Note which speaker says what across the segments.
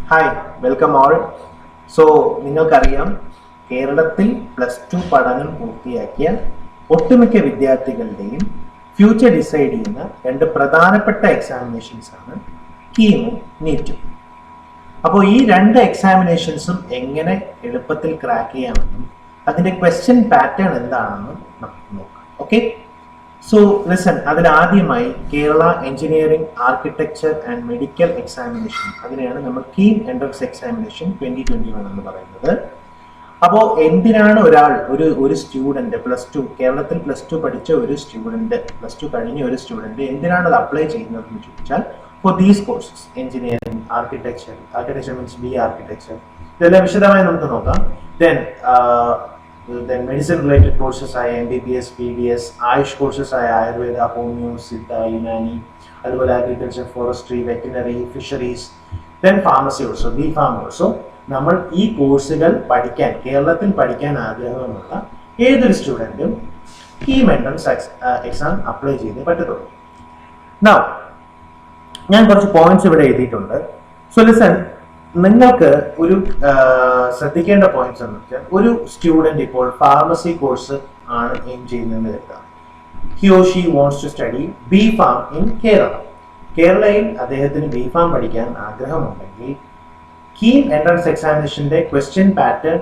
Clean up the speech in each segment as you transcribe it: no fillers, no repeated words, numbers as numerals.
Speaker 1: Hi welcome all. So നിങ്ങൾക്കറിയാം, കേരളത്തിൽ +2 പഠനം പൂർത്തിയാക്കിയ ഒട്ടുമിക്ക വിദ്യാർത്ഥികളുടെയും ഫ്യൂച്ചർ ഡിസൈഡ് ചെയ്യുന്ന രണ്ട് പ്രധാനപ്പെട്ട എക്സാമിനേഷൻസ് ആണ് കീമും നീറ്റും. അപ്പോൾ ഈ രണ്ട് എക്സാമിനേഷൻസും എങ്ങനെ എളുപ്പത്തിൽ ക്രാക്ക് ചെയ്യാമെന്നും അതിൻ്റെ ക്വസ്റ്റ്യൻ പാറ്റേൺ എന്താണെന്നും നമുക്ക് നോക്കാം. Okay, so listen. അതിൽ ആദ്യമായി Kerala engineering architecture and medical examination, അതിനെയാണ് നമ്മൾ കീം എൻട്രൻസ് എക്സാമിനേഷൻ 2021 എന്ന് പറയുന്നത്. അപ്പോൾ എന്തിനാണ് ഒരു സ്റ്റുഡൻറ്റ് +2 കേരളത്തിൽ +2 പഠിച്ച ഒരു സ്റ്റുഡൻറ്റ്, +2 കഴിഞ്ഞ ഒരു സ്റ്റുഡൻറ്റ് എന്തിനാണ് അത് അപ്ലൈ ചെയ്യുന്നതെന്ന് ചോദിച്ചാൽ, for these courses engineering architecture means B architecture, ഇതെല്ലാം വിശദമായി നമുക്ക് നോക്കാം. Then medicine related courses ആയ MBBS, PDS, ആയുഷ് കോഴ്സസ് ആയ ആയുർവേദ, ഹോമിയോ, സിദ്ധ, യുനാനി, അതുപോലെ agriculture, forestry, veterinary, fisheries, then pharmacy also, B farm also. നമ്മൾ ഈ കോഴ്സുകൾ പഠിക്കാൻ, കേരളത്തിൽ പഠിക്കാൻ ആഗ്രഹമുള്ള ഏതൊരു സ്റ്റുഡൻറ്റും കീം എൻട്രൻസ് എക്സാം അപ്ലൈ ചെയ്തേ പറ്റത്തുള്ളൂ. Now, ഞാൻ കുറച്ച് പോയിന്റ്സ് ഇവിടെ എഴുതിയിട്ടുണ്ട്. സോ ലിസൺ, നിങ്ങൾക്ക് ഒരു ശ്രദ്ധിക്കേണ്ട പോയിന്റ്സ് എന്ന് വെച്ചാൽ, ഒരു സ്റ്റുഡൻറ് ഇപ്പോൾ ഫാർമസി കോഴ്സ് ആണ് എയിം ചെയ്യുന്നതെന്ന് കരുതാം. He or she wants to study B Pharm in Kerala. കേരളയിൽ അദ്ദേഹത്തിന് ബി ഫാം പഠിക്കാൻ ആഗ്രഹമുണ്ടെങ്കിൽ കീം എൻട്രൻസ് എക്സാമിനേഷന്റെ ക്വസ്റ്റ്യൻ പാറ്റേൺ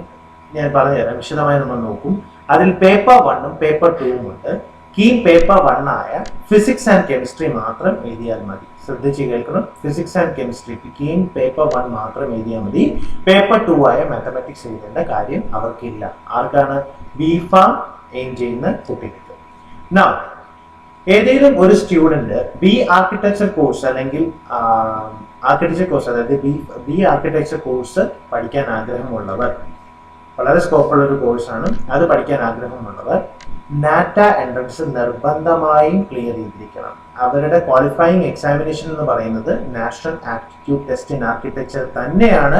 Speaker 1: ഞാൻ പറഞ്ഞുതരാം, വിശദമായി നമ്മൾ നോക്കും. അതിൽ പേപ്പർ 1ഉം പേപ്പർ 2ഉം ഉണ്ട്. കീം പേപ്പർ 1 ആയ ഫിസിക്സ് ആൻഡ് കെമിസ്ട്രി മാത്രം എഴുതിയാൽ മതി. ശ്രദ്ധിച്ച് കേൾക്കണം, physics and chemistry KEAM paper 1 മാത്രം എഴുതിയാൽ മതി. പേപ്പർ 2 ആയ മാത്തമാറ്റിക്സ് എഴുതേണ്ട കാര്യം അവർക്കില്ല. ആർക്കാണ്? ബി ഫാം എയിം ചെയ്യുന്ന കുട്ടികൾക്ക്. Now, ഏതെങ്കിലും ഒരു സ്റ്റുഡന്റ് ബി ആർക്കിടെക്ചർ കോഴ്സ് അല്ലെങ്കിൽ ആർക്കിടെക്ചർ കോഴ്സ്, അതായത് ബി ആർക്കിടെക്ചർ കോഴ്സ് പഠിക്കാൻ ആഗ്രഹമുള്ളവർ, വളരെ സ്കോപ്പുള്ള ഒരു കോഴ്സാണ്, അത് പഠിക്കാൻ ആഗ്രഹമുള്ളവർ നാറ്റ എൻട്രൻസ് നിർബന്ധമായും ക്ലിയർ ചെയ്തിരിക്കണം. അവരുടെ ക്വാളിഫയിങ് എക്സാമിനേഷൻ എന്ന് പറയുന്നത് national aptitude test in architecture തന്നെയാണ്.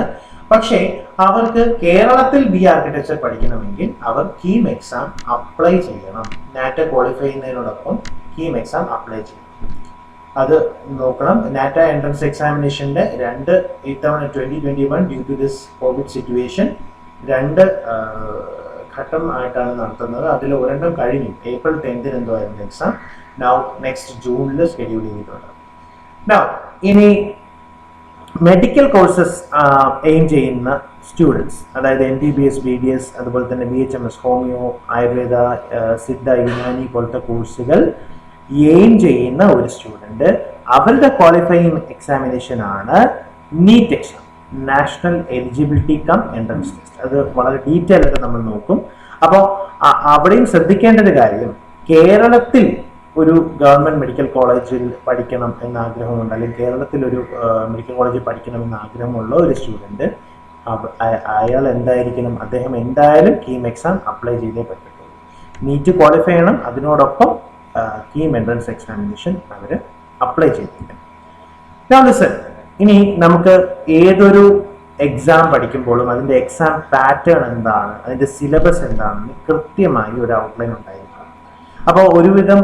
Speaker 1: പക്ഷേ അവർക്ക് കേരളത്തിൽ ബി ആർക്കിടെക്ചർ പഠിക്കണമെങ്കിൽ അവർ കീം എക്സാം അപ്ലൈ ചെയ്യണം. നാറ്റ ക്വാളിഫൈ ചെയ്യുന്നതിനോടൊപ്പം കീം എക്സാം അപ്ലൈ ചെയ്യണം. അത് നോക്കണം. നാറ്റ എൻട്രൻസ് എക്സാമിനേഷന്റെ ഇത്തവണ 2021 due to this covid situation 2 ഘട്ടം ആയിട്ടാണ് നടത്തുന്നത്. അതിൽ ഒരെണ്ണം കഴിഞ്ഞു, April 10 എന്തോ ആയിരുന്നു എക്സാം. നെക്സ്റ്റ് ജൂണിൽ ഷെഡ്യൂൾ ചെയ്തിട്ടുണ്ട്. ഇനി മെഡിക്കൽ കോഴ്സസ് എയിം ചെയ്യുന്ന സ്റ്റുഡൻസ്, അതായത് MBBS, BDS, അതുപോലെ തന്നെ BHMS, ഹോമിയോ, ആയുർവേദ, സിദ്ധ, യുനാനി പോലത്തെ കോഴ്സുകൾ എയിം ചെയ്യുന്ന ഒരു സ്റ്റുഡൻറ്, അവരുടെ ക്വാളിഫയിങ് എക്സാമിനേഷൻ ആണ് NEET exam, national eligibility cum entrance test. അത് വളരെ ഡീറ്റെയിൽ ആയിട്ട് നമ്മൾ നോക്കും. അപ്പോൾ അവിടെയും ശ്രദ്ധിക്കേണ്ട ഒരു കാര്യം, കേരളത്തിൽ ഒരു ഗവൺമെന്റ് മെഡിക്കൽ കോളേജിൽ പഠിക്കണം എന്ന ആഗ്രഹമുണ്ട്, അല്ലെങ്കിൽ കേരളത്തിൽ ഒരു മെഡിക്കൽ കോളേജിൽ പഠിക്കണം എന്ന ആഗ്രഹമുള്ള ഒരു സ്റ്റുഡൻറ്, അയാൾ എന്തായിരിക്കണം? അദ്ദേഹം എന്തായാലും കീം എക്സാം അപ്ലൈ ചെയ്തേ പറ്റത്തുള്ളൂ. നീറ്റ് ക്വാളിഫൈ ചെയ്യണം, അതിനോടൊപ്പം കീം എൻട്രൻസ് എക്സാമിനേഷൻ അവർ അപ്ലൈ ചെയ്തിരിക്കണം. ഇനി നമുക്ക് ഏതൊരു എക്സാം പഠിക്കുമ്പോഴും അതിൻ്റെ എക്സാം പാറ്റേൺ എന്താണ്, അതിൻ്റെ സിലബസ് എന്താണെന്ന് കൃത്യമായി ഒരു ഔട്ട്ലൈൻ ഉണ്ടായിരിക്കണം. അപ്പോൾ ഒരുവിധം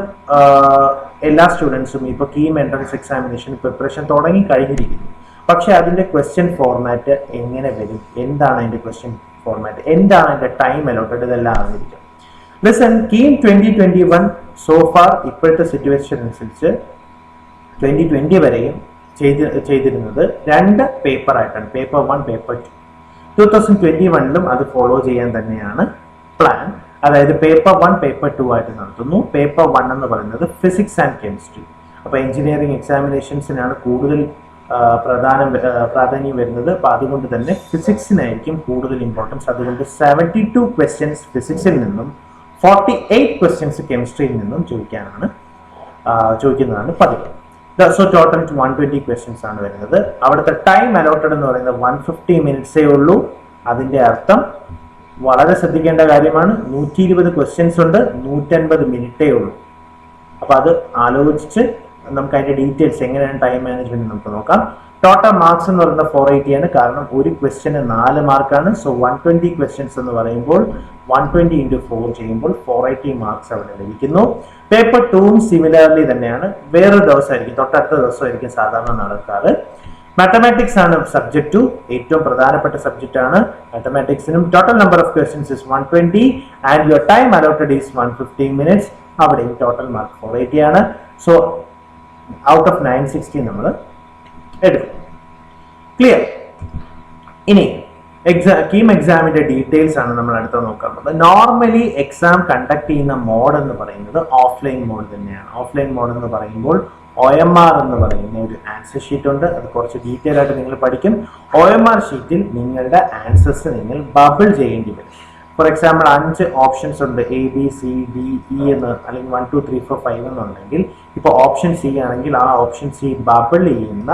Speaker 1: എല്ലാ സ്റ്റുഡൻസും ഇപ്പോൾ കീം എൻട്രൻസ് എക്സാമിനേഷൻ പ്രിപ്പറേഷൻ തുടങ്ങി കഴിഞ്ഞിരിക്കുന്നു. പക്ഷേ അതിൻ്റെ ക്വസ്റ്റ്യൻ ഫോർമാറ്റ് എങ്ങനെ വരും, എന്താണ് അതിൻ്റെ ക്വസ്റ്റ്യൻ ഫോർമാറ്റ്, എന്താണ് അതിൻ്റെ ടൈം അലോട്ടഡ്, ഇതെല്ലാം അറിഞ്ഞിരിക്കും. ലിസൺ, കീം 2021 സോഫാർ ഇപ്പോഴത്തെ സിറ്റുവേഷൻ അനുസരിച്ച് 2020 വരെയും ചെയ്തിരുന്നത് 2 പേപ്പർ ആയിട്ടാണ്, പേപ്പർ 1, പേപ്പർ 2. 2021 അത് ഫോളോ ചെയ്യാൻ തന്നെയാണ് പ്ലാൻ. അതായത് പേപ്പർ 1, പേപ്പർ 2 ആയിട്ട് നടത്തുന്നു. പേപ്പർ 1 എന്ന് പറയുന്നത് ഫിസിക്സ് ആൻഡ് കെമിസ്ട്രി. അപ്പോൾ എഞ്ചിനീയറിംഗ് എക്സാമിനേഷൻസിനാണ് കൂടുതൽ പ്രാധാന്യം വരുന്നത്. അപ്പോൾ അതുകൊണ്ട് തന്നെ ഫിസിക്സിനായിരിക്കും കൂടുതൽ ഇമ്പോർട്ടൻസ്. അതുകൊണ്ട് 72 ക്വസ്റ്റ്യൻസ് ഫിസിക്സിൽ നിന്നും 48 ക്വസ്റ്റ്യൻസ് കെമിസ്ട്രിയിൽ നിന്നും ചോദിക്കുന്നതാണ് പതിവ്. സോ ടോട്ടൽ 120 ക്വസ്റ്റ്യൻസ് ആണ് വരുന്നത്. അവിടുത്തെ ടൈം അലോട്ടഡ് എന്ന് പറയുന്നത് 150 മിനിറ്റ്സേ ഉള്ളൂ. അതിൻ്റെ അർത്ഥം വളരെ ശ്രദ്ധിക്കേണ്ട കാര്യമാണ്, 120 ക്വസ്റ്റ്യൻസ് ഉണ്ട്, 150 മിനിറ്റേ ഉള്ളൂ. അപ്പോൾ അത് ആലോചിച്ച് നമുക്ക് അതിൻ്റെ ഡീറ്റെയിൽസ് എങ്ങനെയാണ് ടൈം മാനേജ്മെന്റ് നമുക്ക് നോക്കാം. ടോട്ടൽ മാർക്സ് എന്ന് പറയുന്നത് 480 ആണ്. കാരണം ഒരു ക്വസ്റ്റ്യന് 4 മാർക്കാണ്. സോ 120 ക്വസ്റ്റ്യൻസ് എന്ന് പറയുമ്പോൾ 120 × 4 ചെയ്യുമ്പോൾ 480 മാർക്സ് അവിടെ ലഭിക്കുന്നു. പേപ്പർ 2 സിമിലർലി തന്നെയാണ്, വേറൊരു ദിവസമായിരിക്കും, തൊട്ടടുത്ത ദിവസമായിരിക്കും സാധാരണ നടക്കാറ്. മാത്തമാറ്റിക്സ് ആണ് സബ്ജക്ട് 2, ഏറ്റവും പ്രധാനപ്പെട്ട സബ്ജക്റ്റ് ആണ്. മാത്തമാറ്റിക്സിനും total number of questions is 120 and your time allotted is 115 minutes. അവിടെയും ടോട്ടൽ മാർക്ക് 480 ആണ്. സോ ഔട്ട് ഓഫ് 960 നമ്മൾ എടുക്കും. ക്ലിയർ? ഇനി കീം എക്സാമിന്റെ ഡീറ്റെയിൽസ് ആണ് നമ്മൾ അടുത്ത നോക്കാൻ പോകുന്നത്. നോർമലി എക്സാം കണ്ടക്ട് ചെയ്യുന്ന മോഡ് എന്ന് പറയുന്നത് ഓഫ്ലൈൻ മോഡ് തന്നെയാണ്. ഓഫ്ലൈൻ മോഡ് എന്ന് പറയുമ്പോൾ OMR എന്ന് പറയുന്ന ഒരു ആൻസർ ഷീറ്റ് ഉണ്ട്. അത് കുറച്ച് ഡീറ്റെയിൽ ആയിട്ട് നിങ്ങൾ പഠിക്കും. OMR ഷീറ്റിൽ നിങ്ങളുടെ ആൻസേഴ്സ് നിങ്ങൾ ബബിൾ ചെയ്യേണ്ടി വരും. ഫോർ എക്സാമ്പിൾ 5 ഓപ്ഷൻസ് ഉണ്ട്, ABCDE എന്ന്, അല്ലെങ്കിൽ 1 2 3 4 5 എന്നുണ്ടെങ്കിൽ ഇപ്പോൾ ഓപ്ഷൻ സി ആണെങ്കിൽ ആ ഓപ്ഷൻ സി ബബിൾ ചെയ്യുന്ന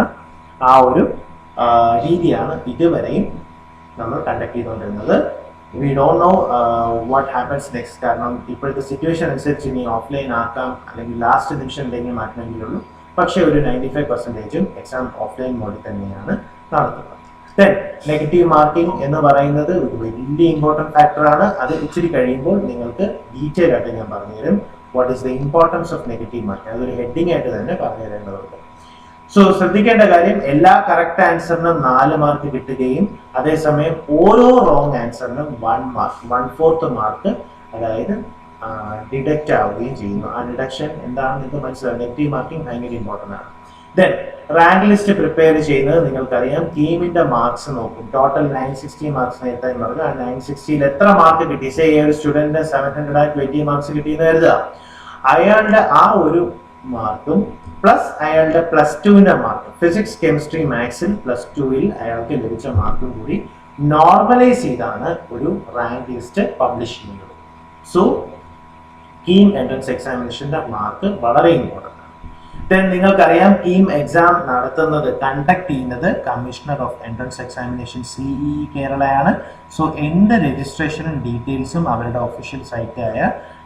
Speaker 1: ആ ഒരു രീതിയാണ് ഇതുവരെയും നമ്മൾ കണ്ടക്ട് ചെയ്തുകൊണ്ടിരുന്നത്. We don't know what happens next. കാരണം ഇപ്പോഴത്തെ സിറ്റുവേഷൻ അനുസരിച്ച് ഇനി ഓഫ്ലൈൻ ആക്കാം, അല്ലെങ്കിൽ ലാസ്റ്റ് നിമിഷം എന്തെങ്കിലും മാറ്റണമെങ്കിലുള്ളൂ. പക്ഷേ ഒരു 95% എക്സാം ഓഫ്ലൈൻ മോഡിൽ തന്നെയാണ് നടത്തുന്നത്. ദെൻ നെഗറ്റീവ് മാർക്കിംഗ് എന്ന് പറയുന്നത് ഒരു വലിയ ഇമ്പോർട്ടൻറ്റ് ഫാക്ടറാണ്. അത് ഇച്ചിരി കഴിയുമ്പോൾ നിങ്ങൾക്ക് ഡീറ്റെയിൽ ആയിട്ട് ഞാൻ പറഞ്ഞുതരും. What is the importance of negative marking, അതൊരു ഹെഡിങ് ആയിട്ട് തന്നെ പറഞ്ഞു തരേണ്ടതുണ്ട്. സോ ശ്രദ്ധിക്കേണ്ട കാര്യം, എല്ലാ കറക്റ്റ് ആൻസറിനും 4 മാർക്ക് കിട്ടുകയും അതേസമയം ഓരോ റോങ് ആൻസറിനും 1 മാർക്ക് 1/4 മാർക്ക് അതായത് ഡിഡക്റ്റ് ആവുകയും ചെയ്യുന്നു. ആ ഡിഡക്ഷൻ എന്താണെന്ന് നിങ്ങൾക്ക് മനസ്സിലാവും. നെഗറ്റീവ് മാർക്കിംഗ് ഭയങ്കര ഇമ്പോർട്ടൻ്റ് ആണ്. ദെൻ റാങ്ക് ലിസ്റ്റ് പ്രിപ്പയർ ചെയ്യുന്നത് നിങ്ങൾക്കറിയാം. ടീമിന്റെ മാർക്സ് നോക്കും. ടോട്ടൽ 960 മാർക്സ് നേരത്തെ പറഞ്ഞു. ആ 960ൽ എത്ര മാർക്ക് കിട്ടി? സേ ഒരു സ്റ്റുഡന്റിന് 720 മാർക്സ് കിട്ടിയെന്ന് കരുതുക. അയാളുടെ ആ ഒരു മാർക്കും പ്ലസ് അയാളുടെ +2ന്റെ മാർക്ക്, ഫിസിക്സ് കെമിസ്ട്രി മാത്സിൽ +2ൽ അയാൾക്ക് ലഭിച്ച മാർക്കും കൂടി നോർമലൈസ് ചെയ്താണ് ഒരു റാങ്ക് ലിസ്റ്റ് പബ്ലിഷ് ചെയ്യുന്നത്. സോ കീം എൻട്രൻസ് എക്സാമിനേഷന്റെ മാർക്ക് വളരെ ഇമ്പോർട്ടൻ്റ് ആണ്. ദെൻ നിങ്ങൾക്കറിയാം കീം എക്സാം നടത്തുന്നത്, കണ്ടക്ട് ചെയ്യുന്നത് commissioner of entrance examination CEE കേരളയാണ്. സോ എൻ്റെ രജിസ്ട്രേഷനും ഡീറ്റെയിൽസും അവരുടെ ഒഫീഷ്യൽ സൈറ്റായ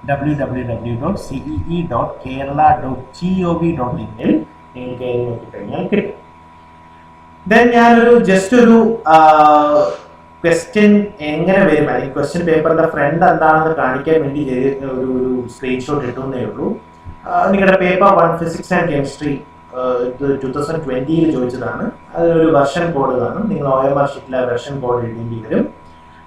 Speaker 1: www.cee.kerala.gov.in ൽ നിങ്ങൾക്ക് നോക്കിക്കഴിഞ്ഞാൽ കിട്ടും. ദെൻ ഞാനൊരു ജസ്റ്റ് ഒരു ക്വസ്റ്റ്യൻ എങ്ങനെ വരും, അല്ലെങ്കിൽ ക്വസ്റ്റ്യൻ പേപ്പറിന്റെ ഫ്രണ്ട് എന്താണെന്ന് കാണിക്കാൻ വേണ്ടി ഒരു സ്ക്രീൻഷോട്ട് ഇട്ടുന്നേ ഉള്ളൂ. നിങ്ങളുടെ പേപ്പർ 1 ഫിസിക്സ് ആൻഡ് കെമിസ്ട്രി 2020 ചോദിച്ചതാണ്. അതിലൊരു വെർഷൻ കോഡ് കാണും. നിങ്ങൾ OMR ഷീറ്റിലെ വെർഷൻ കോഡ് എഴുതേണ്ടി വരും.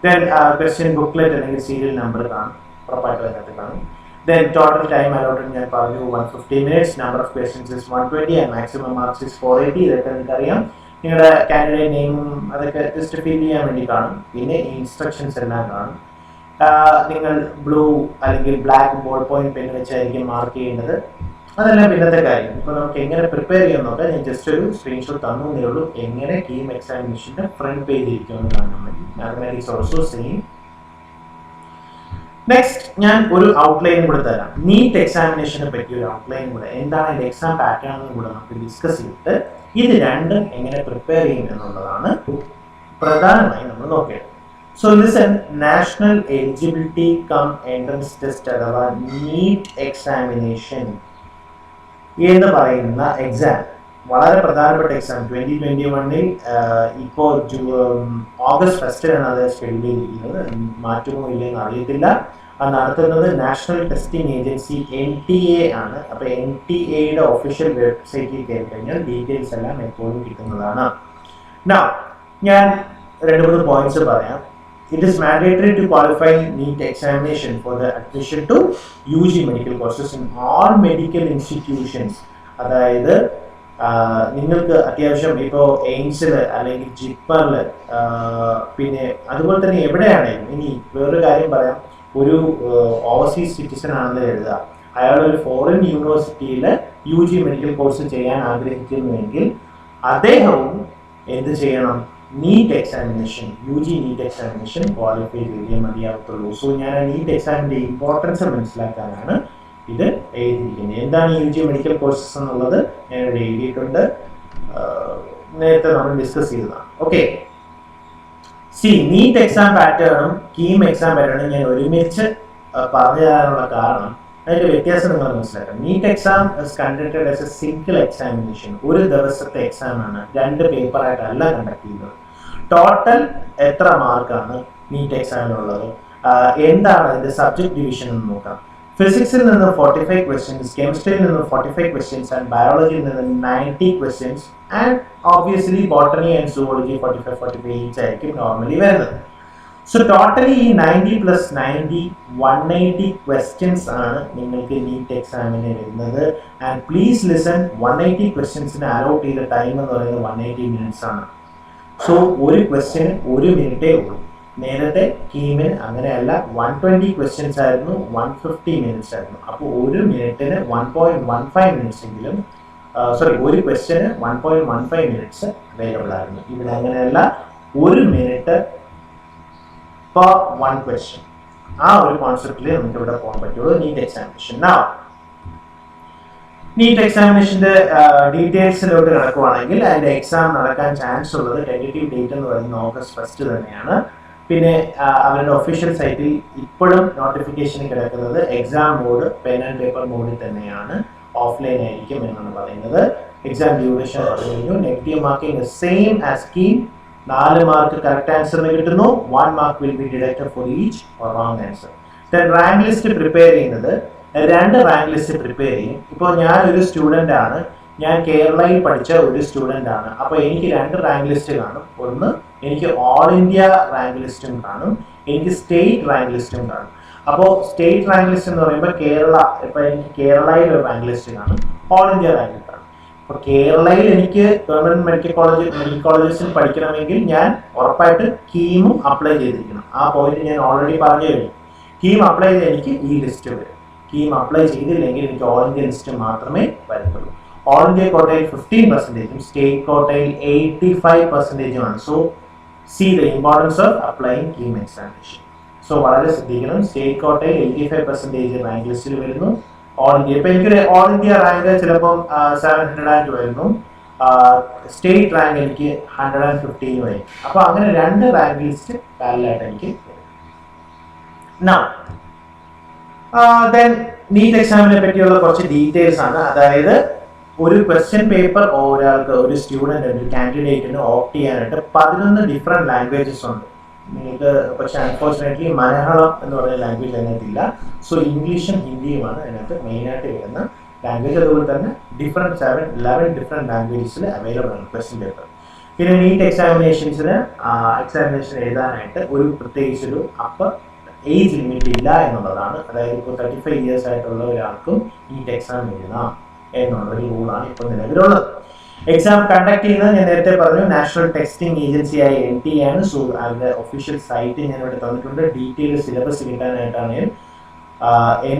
Speaker 1: ദെൻ ക്വസ്റ്റ്യൻ ബുക്ക്ലെറ്റ് അല്ലെങ്കിൽ സീരിയൽ നമ്പർ കാണും, ഉറപ്പായിട്ടും അതിനകത്ത് കാണും. ദെൻ ടോട്ടൽ ടൈം അലോട്ടഡ് ഞാൻ പറഞ്ഞു 150 minutes. Number of questions is 120 and maximum marks is 480. ഇതൊക്കെ നിങ്ങൾക്കറിയാം. നിങ്ങളുടെ കാൻഡിഡേറ്റ് നെയിമും അതൊക്കെ ജസ്റ്റ് ഫിൽ ചെയ്യാൻ വേണ്ടി കാണും. പിന്നെ ഈ ഇൻസ്ട്രക്ഷൻസ് എല്ലാം കാണും. നിങ്ങൾ ബ്ലൂ അല്ലെങ്കിൽ ബ്ലാക്ക് ബോൾ പോയിന്റ് പെൻ വെച്ചായിരിക്കും മാർക്ക് ചെയ്യേണ്ടത്. അതെല്ലാം പിന്നത്തെ കാര്യം. ഇപ്പൊ നമുക്ക് എങ്ങനെ പ്രിപ്പയർ ചെയ്യാൻ നോക്കാം. ഞാൻ ജസ്റ്റ് ഒരു സ്ക്രീൻഷോട്ട് തന്നേ ഉള്ളൂ. എങ്ങനെ കീം എക്സാമിനേഷന്റെ ഫ്രണ്ട് പേജ് ഇരിക്കുമെന്ന് കാണാൻ വേണ്ടി. Mathematics also same. നെക്സ്റ്റ് ഞാൻ ഒരു ഔട്ട്ലൈൻ കൂടെ തരാം. നീറ്റ് എക്സാമിനേഷനെ പറ്റി ഒരു ഔട്ട്ലൈൻ കൂടെ, എന്താണ് ഇതിന്റെ എക്സാം പാറ്റേൺ എന്നും കൂടെ നമുക്ക് ഡിസ്കസ് ചെയ്തിട്ട് ഇത് രണ്ടും എങ്ങനെ പ്രിപ്പയർ ചെയ്യും എന്നുള്ളതാണ് പ്രധാനമായും നമ്മൾ നോക്കേണ്ടത്. So listen, national eligibility cum entrance test അഥവാ നീറ്റ് എക്സാമിനേഷൻ എന്ന് പറയുന്ന എക്സാം വളരെ പ്രധാനപ്പെട്ട എക്സാം. 2021 ഇപ്പോൾ August 1 അത് ഷെഡ്യൂൾ ചെയ്തിരിക്കുന്നത്. മാറ്റമോ ഇല്ലെന്ന് അറിയത്തില്ല. അത് നടത്തുന്നത് നാഷണൽ ടെസ്റ്റിംഗ് ഏജൻസി NTA ആണ്. അപ്പോൾ NTAയുടെ ഒഫീഷ്യൽ വെബ്സൈറ്റിൽ കയറി കഴിഞ്ഞാൽ ഡീറ്റെയിൽസ് എല്ലാം എപ്പോഴും കിട്ടുന്നതാണ്. ഞാൻ 2-3 പോയിന്റ്സ് പറയാം. It is mandatory to qualify NEET examination for the admission to UG medical courses in all medical institutions. അതായത് നിങ്ങൾക്ക് അത്യാവശ്യം ഇപ്പോൾ എയിംസിൽ അല്ലെങ്കിൽ ജിപ്പറിൽ പിന്നെ അതുപോലെ തന്നെ എവിടെയാണെങ്കിലും. ഇനി വേറൊരു കാര്യം പറയാം. ഒരു ഓവർസീസ് സിറ്റിസൺ ആണെന്ന് കരുതുക. അയാൾ ഒരു ഫോറിൻ യൂണിവേഴ്സിറ്റിയിൽ UG മെഡിക്കൽ കോഴ്സ് ചെയ്യാൻ ആഗ്രഹിക്കുന്നുവെങ്കിൽ അദ്ദേഹവും എന്ത് ചെയ്യണം? NEET examination, UG NEET examination qualify ചെയ്തേ മതിയാവത്തുള്ളൂ. സോ ഞാൻ നീറ്റ് എക്സാമിന്റെ ഇമ്പോർട്ടൻസ് മനസ്സിലാക്കാനാണ് ഇത് എഴുതിയിരിക്കുന്നത്. എന്താണ് UG മെഡിക്കൽ കോഴ്സസ് എന്നുള്ളത് ഞാൻ ഇവിടെ എഴുതിയിട്ടുണ്ട്. നേരത്തെ നമ്മൾ ഡിസ്കസ് ചെയ്തതാണ്. ഓക്കെ, നീറ്റ് എക്സാം പാറ്റേണും കീം എക്സാം പാറ്റേണും ഞാൻ ഒരുമിച്ച് പറഞ്ഞു തരാനുള്ള കാരണം അതിന്റെ വ്യത്യാസം നിങ്ങൾ മനസ്സിലാക്കണം. NEET exam is conducted as a single examination. ഒരു ദിവസത്തെ എക്സാം ആണ്, 2 പേപ്പറായിട്ടല്ല കണ്ടക്ട് ചെയ്യുന്നത്. ടോട്ടൽ എത്ര മാർക്കാണ് നീറ്റ് എക്സാമിനുള്ളത്, എന്താണ് അതിന്റെ സബ്ജക്ട് ഡിവിഷൻ എന്ന് നോക്കാം. ഫിസിക്സിൽ നിന്ന് 45 ക്വസ്റ്റ്യൻസ്, കെമിസ്ട്രിയിൽ നിന്ന് 45 ക്വസ്റ്റ്യൻസ് ആൻഡ് ബയോളജിയിൽ നിന്ന് 90 questions and obviously botany and zoology 45 each ആയിരിക്കും നോർമലി വരുന്നത്. സോ ടോട്ടലി ഈ 90 പ്ലസ് 90 180 ക്വസ്റ്റ്യൻസ് ആണ് നിങ്ങൾക്ക് നീറ്റ് എക്സാമിന് വരുന്നത്. ആൻഡ് പ്ലീസ് ലിസൺ, 180 ക്വസ്റ്റ്യൻസിന് അലോട്ട് ചെയ്ത ടൈം എന്ന് പറയുന്നത് 180 മിനിറ്റ്സ് ആണ്. സോ ഒരു ക്വസ്റ്റ്യന് 1 മിനിറ്റേ ഉള്ളൂ. നേരത്തെ കീമിന് അങ്ങനെയല്ല, 120 ക്വസ്റ്റ്യൻസ് ആയിരുന്നു, 150 മിനിറ്റ്സ് ആയിരുന്നു. അപ്പോൾ ഒരു മിനിറ്റിന് 1.15 മിനിറ്റ്സ് എങ്കിലും, ഒരു ക്വസ്റ്റ്യന് 1.15 മിനിറ്റ്സ് അവൈലബിൾ ആയിരുന്നു. ഇവിടെ അങ്ങനെയല്ല, 1 മിനിറ്റ് per one question. ആ ഒരു കോൺസെപ്റ്റിൽ നമുക്ക് ഇവിടെ പോകാൻ പറ്റുള്ളൂ നീറ്റ് എക്സാമിനേഷൻ. നീറ്റ് എക്സാമിനേഷന്റെ ഡീറ്റെയിൽസിലോട്ട് കിടക്കുവാണെങ്കിൽ അതിന്റെ എക്സാം നടക്കാൻ ചാൻസ് ഉള്ളത് ടെന്റേറ്റീവ് ഡേറ്റ് എന്ന് പറയുന്നത് ഓഗസ്റ്റ് 1 തന്നെയാണ്. പിന്നെ അവരുടെ ഒഫീഷ്യൽ സൈറ്റിൽ ഇപ്പോഴും നോട്ടിഫിക്കേഷൻ കിടക്കുന്നത് exam mode pen and paper മോഡിൽ തന്നെയാണ്, ഓഫ്ലൈൻ ആയിരിക്കും എന്നാണ് പറയുന്നത്. എക്സാം ഡ്യൂറേഷൻ പറഞ്ഞു, negative marking same as KEAM. 4 mark correct ആൻസറിന് കിട്ടുന്നു, 1 mark will be deducted for each or wrong answer. Rank list prepare ചെയ്യുന്നത് 2 റാങ്ക് ലിസ്റ്റ് പ്രിപ്പയർ ചെയ്യും. ഇപ്പോൾ ഞാൻ ഒരു സ്റ്റുഡൻ്റ് ആണ്, ഞാൻ കേരളയിൽ പഠിച്ച ഒരു സ്റ്റുഡൻ്റ് ആണ്. അപ്പോൾ എനിക്ക് 2 റാങ്ക് ലിസ്റ്റ് കാണും. ഒന്ന് എനിക്ക് ഓൾ ഇന്ത്യ റാങ്ക് ലിസ്റ്റും കാണും, എനിക്ക് സ്റ്റേറ്റ് റാങ്ക് ലിസ്റ്റും കാണും. അപ്പോൾ സ്റ്റേറ്റ് റാങ്ക് ലിസ്റ്റ് എന്ന് പറയുമ്പോൾ കേരള, ഇപ്പോൾ എനിക്ക് കേരളയിൽ ഒരു റാങ്ക് ലിസ്റ്റ് കാണും, ഓൾ ഇന്ത്യ റാങ്ക് ലിസ്റ്റ് കാണും. അപ്പോൾ കേരളയിൽ എനിക്ക് ഗവൺമെന്റ് മെഡിക്കൽ കോളേജസിൽ പഠിക്കണമെങ്കിൽ ഞാൻ ഉറപ്പായിട്ട് കീമും അപ്ലൈ ചെയ്തിരിക്കണം. ആ പോയിന്റ് ഞാൻ ഓൾറെഡി പറഞ്ഞു കഴിഞ്ഞു. കീം അപ്ലൈ ചെയ്ത് എനിക്ക് ഈ ലിസ്റ്റ് വരും. കീം അപ്ലൈ ചെയ്തില്ലെങ്കിൽ എനിക്ക് ഓൾ ഇന്ത്യ ലിസ്റ്റ് മാത്രമേ വരത്തുള്ളൂ. ഓൾ ഇന്ത്യ കോട്ടയിൽ 15%, സ്റ്റേറ്റ് കോട്ടയിൽ 85%. So C the importance of applying KEAM examination. So വളരെ ശ്രദ്ധിക്കണം. സ്റ്റേറ്റ് കോട്ടയിൽ 85% റാങ്ക് ലിസ്റ്റിൽ വരുന്നു. ഓൾ ഇന്ത്യ, ഇപ്പൊ എനിക്കൊരു ഓൾ ഇന്ത്യ റാങ്ക് ചിലപ്പോൾ 700 വരുന്നു, സ്റ്റേറ്റ് റാങ്ക് എനിക്ക് 115 വരും. അപ്പൊ അങ്ങനെ 2 റാങ്ക് ലിസ്റ്റ് പാരലലായിട്ട് എനിക്ക് നീറ്റ് എക്സാമിനെ പറ്റിയുള്ള കുറച്ച് ഡീറ്റെയിൽസ് ആണ്. അതായത് ഒരു ക്വസ്റ്റ്യൻ പേപ്പർ ഒരാൾക്ക്, ഒരു സ്റ്റുഡന്റ്, ഒരു കാൻഡിഡേറ്റിന് ഓപ്റ്റ് ചെയ്യാനായിട്ട് 11 ഡിഫറെന്റ് ലാംഗ്വേജസ് ഉണ്ട്. നിങ്ങൾക്ക് പക്ഷെ അൺഫോർച്ചുനേറ്റ്ലി മലയാളം എന്ന് പറയുന്ന ലാംഗ്വേജ് അതിനകത്തില്ല. സോ ഇംഗ്ലീഷും ഹിന്ദിയുമാണ് അതിനകത്ത് മെയിനായിട്ട് വരുന്ന ലാംഗ്വേജ്. അതുപോലെ തന്നെ 11 ഡിഫറെന്റ് ലാംഗ്വേജസിൽ അവൈലബിൾ ആണ് ക്വസ്റ്റ്യൻ പേപ്പർ. പിന്നെ നീറ്റ് എക്സാമിനേഷൻ എഴുതാനായിട്ട് ഒരു പ്രത്യേകിച്ചൊരു അപ്പർ ഏജ് ലിമിറ്റ് ഇല്ല എന്നുള്ളതാണ്. അതായത് ഇപ്പോൾ 35 ഇയേഴ്സ് ആയിട്ടുള്ള ഒരാൾക്കും നീറ്റ് എക്സാം എഴുതാം എന്നുള്ളൊരു റൂളാണ് ഇപ്പോൾ നിലവിലുള്ളത്. എക്സാം കണ്ടക്ട് ചെയ്യുന്നത് ഞാൻ നേരത്തെ പറഞ്ഞു, നാഷണൽ ടെസ്റ്റിംഗ് ഏജൻസിയായ NTA ആണ്. സോ അതിന്റെ ഒഫീഷ്യൽ സൈറ്റ് ഞാൻ ഇവിടെ തന്നിട്ടുണ്ട്. ഡീറ്റെയിൽ സിലബസ് കിട്ടാനായിട്ടാണ്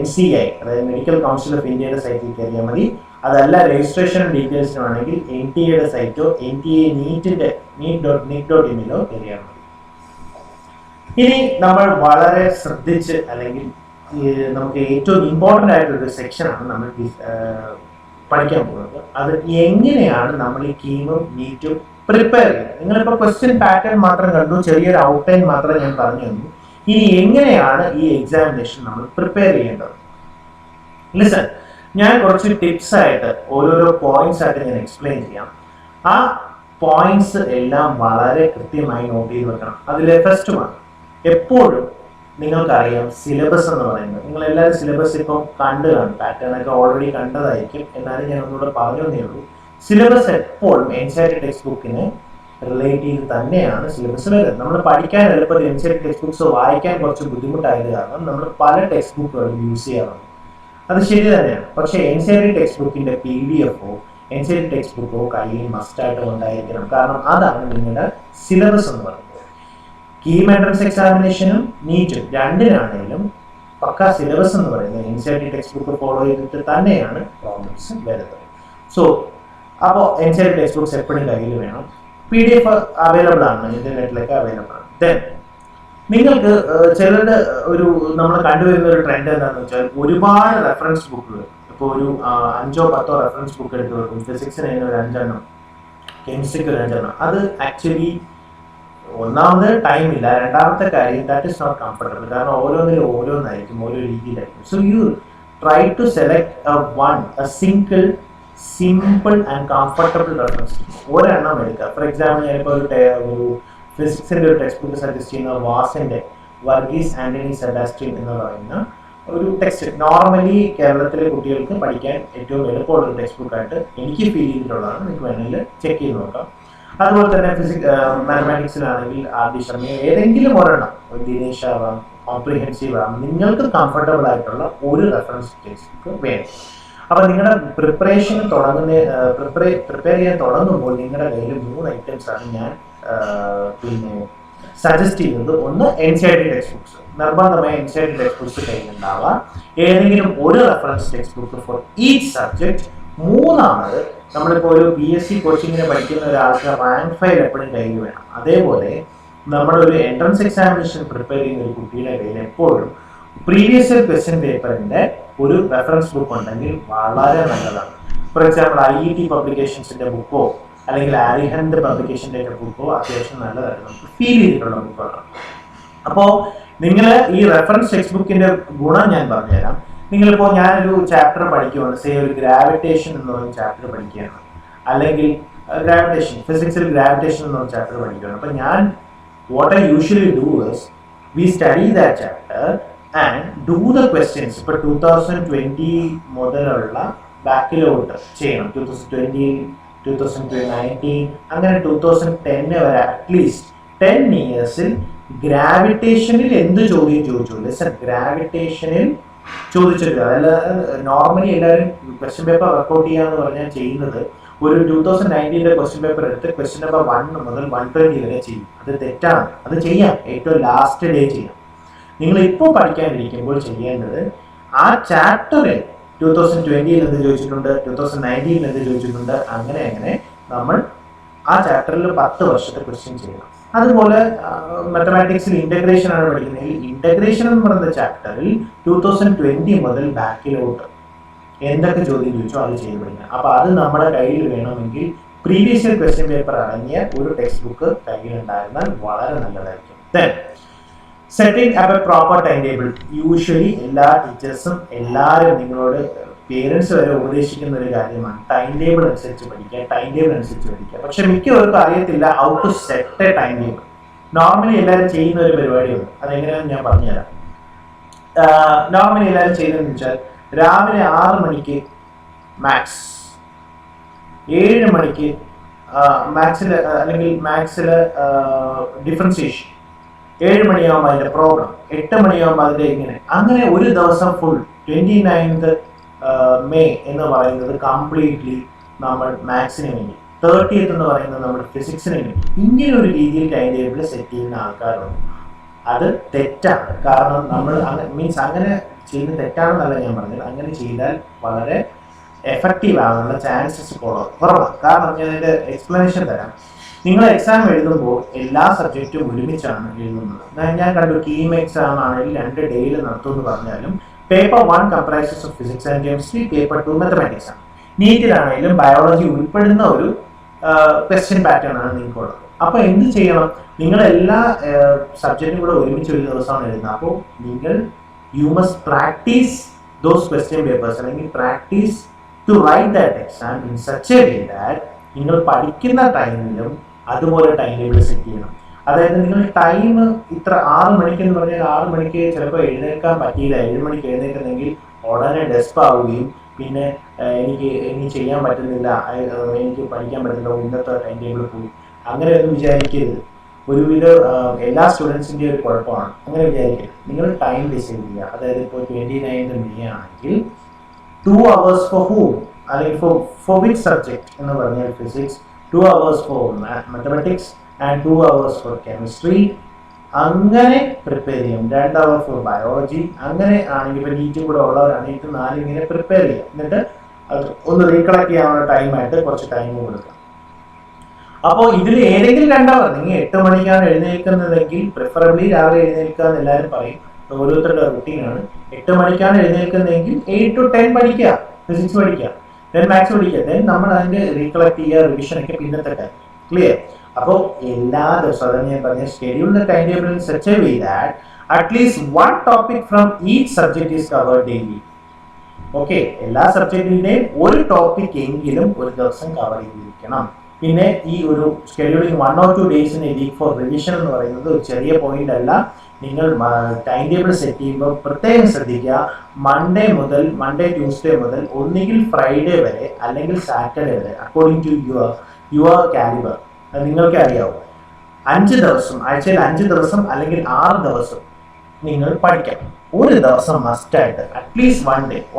Speaker 1: MCI, അതായത് മെഡിക്കൽ കൗൺസിൽ ഓഫ് ഇന്ത്യയുടെ സൈറ്റിൽ കയറിയാൽ മതി. അതല്ല രജിസ്ട്രേഷൻ ഡീറ്റെയിൽസിനാണെങ്കിൽ NTA സൈറ്റോ NTA NEET.nic.in കയറിയാൽ മതി. ഇനി നമ്മൾ വളരെ ശ്രദ്ധിച്ച്, അല്ലെങ്കിൽ നമുക്ക് ഏറ്റവും ഇമ്പോർട്ടൻ്റ് ആയിട്ടൊരു സെക്ഷനാണ് നമ്മൾ പഠിക്കാൻ പോകുന്നത്. അത് എങ്ങനെയാണ് നമ്മൾ ഈ കീമും നീറ്റും പ്രിപ്പയർ ചെയ്യുന്നത്. നിങ്ങളിപ്പോൾ ക്വസ്റ്റ്യൻ പാറ്റേൺ മാത്രം കണ്ടു, ചെറിയൊരു ഔട്ട്ലൈൻ മാത്രം ഞാൻ പറഞ്ഞു തന്നു. ഇനി എങ്ങനെയാണ് ഈ എക്സാമിനേഷൻ നമ്മൾ പ്രിപ്പയർ ചെയ്യേണ്ടത്? ലിസൺ, ഞാൻ കുറച്ച് ടിപ്സ് ആയിട്ട് ഓരോരോ പോയിന്റ്സ് ആയിട്ട് ഞാൻ എക്സ്പ്ലെയിൻ ചെയ്യാം. ആ പോയിന്റ്സ് എല്ലാം വളരെ കൃത്യമായി നോട്ട് ചെയ്ത് വെക്കണം. അതിലെ ഫസ്റ്റ് വൺ, എപ്പോഴും നിങ്ങൾക്കറിയാം സിലബസ് എന്ന് പറയുന്നത്, നിങ്ങൾ എല്ലാവരും സിലബസ് ഇപ്പം കണ്ടു കാണും, പാറ്റേൺ ഒക്കെ ഓൾറെഡി കണ്ടതായിരിക്കും. എന്നാലും ഞാൻ ഒന്നുകൂടെ പറഞ്ഞു തന്നേ ഉള്ളൂ. സിലബസ് എപ്പോഴും NCERT ടെക്സ്റ്റ് ബുക്കിനെ റിലേറ്റ് ചെയ്ത് തന്നെയാണ് സിലബസ് വരുന്നത്. നമ്മൾ പഠിക്കാൻ എളുപ്പത്തിൽ NCERT ടെക്സ്റ്റ് ബുക്സ് വായിക്കാൻ കുറച്ച് ബുദ്ധിമുട്ടായത് കാരണം നമ്മൾ പല ടെക്സ്റ്റ് ബുക്കുകളും യൂസ് ചെയ്യാറുണ്ട്. അത് ശരി തന്നെയാണ്. പക്ഷേ NCERT ടെക്സ്റ്റ് ബുക്കിന്റെ PDF-ഓ NCERT ടെക്സ്റ്റ് ബുക്കോ കയ്യിൽ മസ്റ്റായിട്ട് ഉണ്ടായിരിക്കണം. കാരണം അതാണ് നിങ്ങളുടെ സിലബസ് എന്ന് പറയുന്നത്. കീം എൻട്രൻസ് എക്സാമിനേഷനും നീറ്റും രണ്ടിനാണെങ്കിലും പക്കാ സിലബസ് എന്ന് പറയുന്നത് NCERT ടെക്സ്റ്റ് ബുക്ക് ഫോളോ ചെയ്തിട്ട് തന്നെയാണ് പ്രോബ്ലംസ് വരുന്നത്. സോ അപ്പോൾ NCERT ടെക്സ്റ്റ് ബുക്സ് എപ്പോഴും കയ്യിൽ വേണം. PDF അവൈലബിൾ ആണ്, ഇന്റർനെറ്റിലൊക്കെ അവൈലബിൾ ആണ്. ദെൻ നിങ്ങൾക്ക് ചിലരുടെ ഒരു നമ്മൾ കണ്ടുവരുന്ന ഒരു ട്രെൻഡ് എന്താണെന്ന് വെച്ചാൽ ഒരുപാട് റെഫറൻസ് ബുക്കുകൾ, ഇപ്പോൾ ഒരു 5-10 റെഫറൻസ് ബുക്ക് എടുത്ത് വെക്കും. ഫിസിക്സിന് ഒരു 5 എണ്ണം, കെമിസ്ട്രിക്ക് ഒരു 5 എണ്ണം. അത് ആക്ച്വലി ഒന്നാമത് ടൈം ഇല്ല, രണ്ടാമത്തെ കാര്യം ദാറ്റ് ഇസ് നോട്ട് കംഫർട്ടബിൾ. കാരണം ഓരോന്നിലും ഓരോന്നായിരിക്കും, ഓരോ രീതിയിലായിരിക്കും. So you try to select single simple and comfortable reference. ഒരെണ്ണം എടുക്കുക. ഫോർ എക്സാമ്പിൾ ഞാനിപ്പോൾ ഒരു ഫിസിക്സിന്റെ ഒരു ടെക്സ്റ്റ് ബുക്ക് സജസ്റ്റ് ചെയ്യുന്ന വാസിന്റെ വർഗീസ് ആന്റണി സെബാസ്റ്റ്യൻ എന്ന് പറയുന്ന ഒരു ടെക്സ്റ്റ് നോർമലി കേരളത്തിലെ കുട്ടികൾക്ക് പഠിക്കാൻ ഏറ്റവും എളുപ്പമുള്ള ഒരു ടെക്സ്റ്റ് ബുക്കായിട്ട് എനിക്ക് ഫീൽ ചെയ്തിട്ടുള്ളതാണ്. നിങ്ങൾക്ക് വേണമെങ്കിൽ ചെക്ക് ചെയ്ത് നോക്കാം. അതുപോലെ തന്നെ മാത്തമാറ്റിക്സിലാണെങ്കിൽ ആദ്യ ശർമ്മ ഏതെങ്കിലും ഒരെണ്ണം, ദിനേശ് ആവാം, കോംപ്രിഹെൻസീവ് ആവാം, നിങ്ങൾക്ക് കംഫർട്ടബിൾ ആയിട്ടുള്ള ഒരു റെഫറൻസ് ടെക്സ്റ്റ് ബുക്ക് വേണം. അപ്പൊ നിങ്ങളുടെ പ്രിപ്പറേഷൻ പ്രിപ്പയർ ചെയ്യാൻ തുടങ്ങുമ്പോൾ നിങ്ങളുടെ കയ്യിൽ 3 ഐറ്റംസ് ആണ് ഞാൻ പിന്നെ സജസ്റ്റ് ചെയ്യുന്നത്. ഒന്ന് NCERT ടെക്സ്റ്റ് ബുക്സ്, നിർബന്ധമായ NCERT ടെക്സ്റ്റ് ബുക്സ് കയ്യിലുണ്ടാവുക. ഏതെങ്കിലും ഒരു reference text book for each subject. മൂന്നാമത് നമ്മളിപ്പോൾ ഒരു BSc കോച്ചിങ്ങിന് പഠിക്കുന്ന ഒരാൾക്ക് റാങ്ക് ഫയൽ എപ്പോഴും കയ്യിൽ വേണം. അതേപോലെ നമ്മളൊരു എൻട്രൻസ് എക്സാമിനേഷൻ പ്രിപ്പയർ ചെയ്യുന്ന ഒരു കുട്ടിയുടെ കയ്യിൽ എപ്പോഴും പ്രീവിയസ് ഇയർ ക്വസ്റ്റ്യൻ പേപ്പറിന്റെ ഒരു റെഫറൻസ് ബുക്ക് ഉണ്ടെങ്കിൽ വളരെ നല്ലതാണ്. ഫോർ എക്സാമ്പിൾ IET പബ്ലിക്കേഷൻസിന്റെ ബുക്കോ അല്ലെങ്കിൽ ആരിഹന്റ് പബ്ലിക്കേഷന്റെ ബുക്കോ അത്യാവശ്യം നല്ലതായിട്ട് നമുക്ക് ഫീൽ ചെയ്തിട്ടുള്ള ബുക്കുകളാണ്. അപ്പോൾ നിങ്ങൾ ഈ റെഫറൻസ് ടെക്സ്റ്റ് ബുക്കിന്റെ ഗുണം ഞാൻ പറഞ്ഞുതരാം. നിങ്ങളിപ്പോൾ ഞാനൊരു ചാപ്റ്റർ പഠിക്കുകയാണ്, സേ ഒരു ഗ്രാവിറ്റേഷൻ എന്ന് പറയുന്ന ചാപ്റ്റർ പഠിക്കുകയാണ്, അല്ലെങ്കിൽ ഗ്രാവിറ്റേഷൻ, ഫിസിക്സിൽ ഗ്രാവിറ്റേഷൻ എന്ന് പറയുന്ന ചാപ്റ്റർ പഠിക്കുകയാണ്. അപ്പോൾ ഞാൻ what I usually do is we study that chapter and do the questions. ഇപ്പോൾ 2020 മുതലുള്ള ബാക്കിലോട്ട് ചെയ്യണം. 2020, 2019 അങ്ങനെ 2010 വരെ അറ്റ്ലീസ്റ്റ് 10 ഇയേഴ്സിൽ ഗ്രാവിറ്റേഷനിൽ എന്ത് ചോദ്യം ചോദിച്ചുള്ളൂ, ഗ്രാവിറ്റേഷനിൽ ചോദിച്ചിട്ടില്ല. അതല്ല നോർമലി എല്ലാവരും ക്വസ്റ്റ്യൻ പേപ്പർ വർക്കൗട്ട് ചെയ്യാന്ന് പറഞ്ഞാൽ ചെയ്യുന്നത് ഒരു 2019 ക്വസ്റ്റ്യൻ പേപ്പർ എടുത്ത് ക്വസ്റ്റ്യൻ നമ്പർ 1 മുതൽ 120 വരെ ചെയ്യും. അത് തെറ്റാണ്. അത് ചെയ്യാം, ഏറ്റവും ലാസ്റ്റ് ഡേ ചെയ്യാം. നിങ്ങൾ ഇപ്പോൾ പഠിക്കാനിരിക്കുമ്പോൾ ചെയ്യേണ്ടത് ആ ചാപ്റ്ററിൽ 2020 എന്ത് ചോദിച്ചിട്ടുണ്ട്, 2019 എന്ത് ചോദിച്ചിട്ടുണ്ട്, അങ്ങനെ നമ്മൾ ആ ചാപ്റ്ററിൽ 10 വർഷത്തെ ക്വസ്റ്റ്യൻ ചെയ്യണം. അതുപോലെ മാത്തമാറ്റിക്സിൽ ഇന്റഗ്രേഷൻ ആണ് പഠിക്കുന്നതെങ്കിൽ ഇന്റഗ്രേഷൻ എന്ന് പറയുന്ന ചാപ്റ്ററിൽ 2020 മുതൽ ബാക്കിലോട്ട് എന്തൊക്കെ ചോദ്യം ചോദിച്ചോ അത് ചെയ്ത് പഠിക്കണം. അപ്പൊ അത് നമ്മുടെ കയ്യിൽ വേണമെങ്കിൽ പ്രീവിയസ് ഇയർ ക്വസ്റ്റ്യൻ പേപ്പർ അടങ്ങിയ ഒരു ടെക്സ്റ്റ് ബുക്ക് കയ്യിലുണ്ടായിരുന്നാൽ വളരെ നല്ലതായിരിക്കും. Then setting up A proper time table. Usually എല്ലാ ടീച്ചേഴ്സും എല്ലാവരും നിങ്ങളോട് പേരൻസ് വരെ ഉപദേശിക്കുന്ന ഒരു കാര്യമാണ് ടൈം ടേബിൾ അനുസരിച്ച് പഠിക്കുക. പക്ഷെ മിക്കവർക്കും അറിയത്തില്ല how to set a time table. Normally എല്ലാവരും ചെയ്യുന്ന ഒരു പരിപാടിയുണ്ട്, അതെങ്ങനെയാണെന്ന് ഞാൻ പറഞ്ഞുതരാം. നോർമലി എല്ലാവരും ചെയ്യുന്നതെന്ന് വെച്ചാൽ രാവിലെ 6 മണിക്ക് മാത്സ്, 7 മണിക്ക് മാത്സിൽ അല്ലെങ്കിൽ മാത്സിൽ ഡിഫറൻസിയേഷൻ, 7 മണിയാകുമ്പോൾ അതിന്റെ പ്രോബ്ലം, 8 മണിയാകുമ്പോൾ അതിന്റെ അങ്ങനെ ഒരു ദിവസം ഫുൾ 29th മെയ് എന്ന് പറയുന്നത് കംപ്ലീറ്റ്ലി നമ്മൾ മാത്സിന് വേണ്ടി, 30th എന്ന് പറയുന്നത് നമ്മൾ ഫിസിക്സിന് വേണ്ടി, ഇങ്ങനെ ഒരു രീതിയിൽ ടൈം ടേബിൾ സെറ്റ് ചെയ്യുന്ന ആൾക്കാരുണ്ട്. അത് തെറ്റാണ്. കാരണം നമ്മൾ മീൻസ് അങ്ങനെ ചെയ്യുന്നത് തെറ്റാണെന്നല്ല ഞാൻ പറഞ്ഞത്. അങ്ങനെ ചെയ്താൽ വളരെ എഫക്റ്റീവ് ആകാനുള്ള ചാൻസസ് കുറവാണ്. കാരണം ഞാൻ അതിന്റെ എക്സ്പ്ലനേഷൻ തരാം. നിങ്ങൾ എക്സാം എഴുതുമ്പോൾ എല്ലാ സബ്ജക്റ്റും ഒരുമിച്ചാണ് എഴുതുന്നത്. ഞാൻ കണ്ടു കീം എക്സാം ആണെങ്കിൽ 2 ഡേയിൽ നടത്തുമെന്ന് പറഞ്ഞാലും paper 1 comprises of physics and chemistry, paper 2 mathematics ആണ്. നീറ്റിലാണെങ്കിലും ബയോളജി ഉൾപ്പെടുന്ന ഒരു ക്വസ്റ്റ്യൻ പാറ്റേൺ ആണ് നിങ്ങൾക്കുള്ളത്. അപ്പൊ എന്ത് ചെയ്യണം, നിങ്ങൾ എല്ലാ സബ്ജക്റ്റും കൂടെ ഒരുമിച്ച് ഒരു ദിവസമാണ് എഴുതുന്നത്. അപ്പോൾ നിങ്ങൾ you must practise those question papers, അല്ലെങ്കിൽ practise to write that exam in such a way that നിങ്ങൾ പഠിക്കുന്ന ടൈമിലും അതുപോലെ ടൈം ടേബിൾ സെറ്റ് ചെയ്യണം. അതായത് നിങ്ങൾ ടൈം ഇത്ര 6 മണിക്ക് എന്ന് പറഞ്ഞാൽ 6 മണിക്ക് ചിലപ്പോൾ എഴുന്നേൽക്കാൻ പറ്റിയില്ല, 7 മണിക്ക് എഴുന്നേൽക്കുന്നെങ്കിൽ ഉടനെ ഡെസ്പ് ആവുകയും പിന്നെ എനിക്ക് ചെയ്യാൻ പറ്റുന്നില്ല, എനിക്ക് പഠിക്കാൻ പറ്റില്ല, ഇന്നത്തെ ടൈം ടേബിൾ പോയി, അങ്ങനെ ഒന്നും വിചാരിക്കരുത്. ഒരുവിധ എല്ലാ സ്റ്റുഡൻസിൻ്റെ ഒരു കുഴപ്പമാണ്. അങ്ങനെ വിചാരിക്കരുത്. നിങ്ങൾ ടൈം ഡിസൈഡ് ചെയ്യുക. അതായത് ഇപ്പോൾ 29th മെയ് ആണെങ്കിൽ 2 hours ഫോർ ഹൂം, അല്ലെങ്കിൽ ഫോർ വിച്ച് സബ്ജക്ട് എന്ന് പറഞ്ഞാൽ physics, 2 hours for mathematics and 2 hours for chemistry, അങ്ങനെ പ്രിപ്പയർ ചെയ്യും. 2 hours ഫോർ ബയോളജി. അങ്ങനെ ആണെങ്കിൽ ഇപ്പോൾ നീറ്റും കൂടെ ഉള്ളവരാണെങ്കിൽ ഇത് 4 ഇങ്ങനെ പ്രിപ്പയർ ചെയ്യാം. എന്നിട്ട് അത് ഒന്ന് റീകളക്ട് ചെയ്യാനുള്ള ടൈമായിട്ട് കുറച്ച് ടൈം കൊടുക്കാം. അപ്പോൾ ഇതിൽ ഏതെങ്കിലും 2 hour, നിങ്ങൾ 8 മണിക്കാണ് എഴുന്നേൽക്കുന്നതെങ്കിൽ പ്രിഫറബിളി രാവിലെ എഴുന്നേൽക്കുക എന്ന് എല്ലാവരും പറയും. ഓരോരുത്തരുടെ റുട്ടീനാണ്. 8 മണിക്കാണ് എഴുന്നേൽക്കുന്നതെങ്കിൽ 8 to 10 പഠിക്കുക, ഫിസിക്സ് പഠിക്കുക, ദെൻ മാത്സ് പഠിക്കുക, ദെൻ നമ്മൾ അതിന്റെ റീകളക്ട് ചെയ്യുക, റിവിഷൻ ഒക്കെ പിന്നത്തെ ടൈം. ക്ലിയർ? അപ്പോൾ എല്ലാ ദിവസവും അതാണ് ഞാൻ പറഞ്ഞ schedule the time table in such a way that at least 1 topic from each subject is covered daily. Okay, എല്ലാ സബ്ജക്റ്റിന്റെയും ഒരു ടോപ്പിക് എങ്കിലും ഒരു ദിവസം കവർ ചെയ്തിരിക്കണം. പിന്നെ ഈ ഒരു scheduling 1 or 2 days in a week for revision എന്ന് പറയുന്നത് ഒരു ചെറിയ പോയിന്റ് അല്ല. നിങ്ങൾ ടൈം ടേബിൾ സെറ്റ് ചെയ്യുമ്പോൾ പ്രത്യേകം ശ്രദ്ധിക്കുക, മൺഡേ ട്യൂസ്ഡേ മുതൽ ഒന്നുകിൽ ഫ്രൈഡേ വരെ അല്ലെങ്കിൽ സാറ്റർഡേ വരെ, അക്കോർഡിംഗ് ടു യുവർ കാലിബർ. അത് നിങ്ങൾക്ക് അറിയാവും. 5 ദിവസം, ആഴ്ചയിൽ 5 ദിവസം അല്ലെങ്കിൽ 6 ദിവസം നിങ്ങൾ പഠിക്കണം. ഒരു ദിവസം മസ്റ്റായിട്ട് അറ്റ്ലീസ്റ്റ്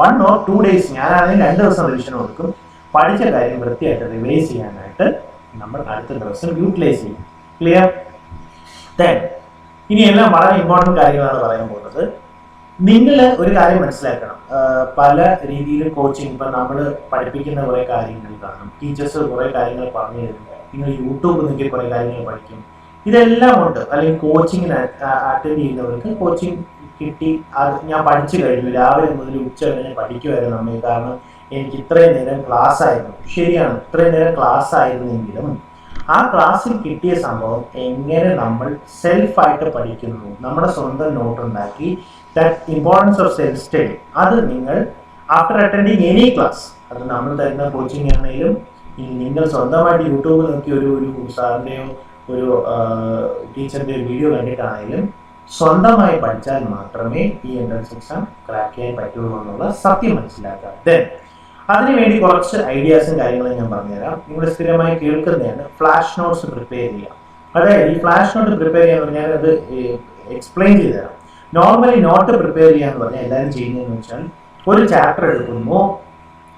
Speaker 1: 1 or 2 days, ഞാനാണെങ്കിൽ 2 ദിവസം റിവിഷൻ കൊടുക്കും. പഠിച്ച കാര്യം വൃത്തിയായിട്ട് റിവൈസ് ചെയ്യാനായിട്ട് നമ്മൾ അടുത്ത ദിവസം യൂട്ടിലൈസ് ചെയ്യും. ക്ലിയർ? ദെൻ ഇനി എല്ലാം വളരെ ഇമ്പോർട്ടൻറ്റ് കാര്യങ്ങളാണ് പറയാൻ പോകുന്നത്. നിങ്ങൾ ഒരു കാര്യം മനസ്സിലാക്കണം, പല രീതിയിൽ കോച്ചിങ്, ഇപ്പം നമ്മൾ പഠിപ്പിക്കുന്ന കുറേ കാര്യങ്ങൾ കാണും, ടീച്ചേഴ്സ് കുറേ കാര്യങ്ങൾ പറഞ്ഞു തരും, നിങ്ങൾ യൂട്യൂബ് നോക്കി കുറേ കാര്യങ്ങൾ പഠിക്കും, ഇതെല്ലാം ഉണ്ട്. അല്ലെങ്കിൽ കോച്ചിങ്ങിന് അറ്റൻഡ് ചെയ്യുന്നവർക്ക് കോച്ചിങ് കിട്ടി, അത് ഞാൻ പഠിച്ചു കഴിഞ്ഞു, രാവിലെ മുതൽ ഉച്ച വരെ പഠിക്കുമായിരുന്നു അമ്മേ, കാരണം എനിക്ക് ഇത്രയും നേരം ക്ലാസ് ആയിരുന്നു. ശരിയാണ്, ഇത്രയും നേരം ക്ലാസ് ആയിരുന്നെങ്കിലും ആ ക്ലാസ്സിൽ കിട്ടിയ സംഭവം എങ്ങനെ നമ്മൾ സെൽഫായിട്ട് പഠിക്കുന്നു, നമ്മുടെ സ്വന്തം നോട്ട് ഉണ്ടാക്കി, that importance of self study, അത് നിങ്ങൾ ആഫ്റ്റർ അറ്റൻഡിങ് എനി ക്ലാസ്, അത് നമ്മൾ തരുന്ന കോച്ചിങ് ആണെങ്കിലും നിങ്ങൾ സ്വന്തമായിട്ട് യൂട്യൂബിൽ നോക്കി ഒരു സാറിൻ്റെയോ ഒരു ടീച്ചറിൻ്റെയോ വീഡിയോ കണ്ടിട്ടാണെങ്കിലും സ്വന്തമായി പഠിച്ചാൽ മാത്രമേ ഈ എൻട്രൻസ് എക്സാം ക്രാക്ക് ചെയ്യാൻ പറ്റുള്ളൂ എന്നുള്ള സത്യം മനസ്സിലാക്കുക. ദെൻ അതിനുവേണ്ടി കുറച്ച് ഐഡിയാസും കാര്യങ്ങളും ഞാൻ പറഞ്ഞുതരാം. നിങ്ങൾ സ്ഥിരമായി കേൾക്കുന്നതാണ് ഫ്ലാഷ് നോട്ട്സ് പ്രിപ്പയർ ചെയ്യുക. അതായത് ഈ ഫ്ലാഷ് നോട്ട് പ്രിപ്പയർ ചെയ്യാന്ന് പറഞ്ഞാൽ അത് എക്സ്പ്ലെയിൻ ചെയ്ത് തരാം. നോർമലി നോട്ട് പ്രിപ്പയർ ചെയ്യാന്ന് പറഞ്ഞാൽ എല്ലാവരും ചെയ്യുന്നതെന്ന് വെച്ചാൽ ഒരു ചാപ്റ്റർ എടുക്കുന്നു,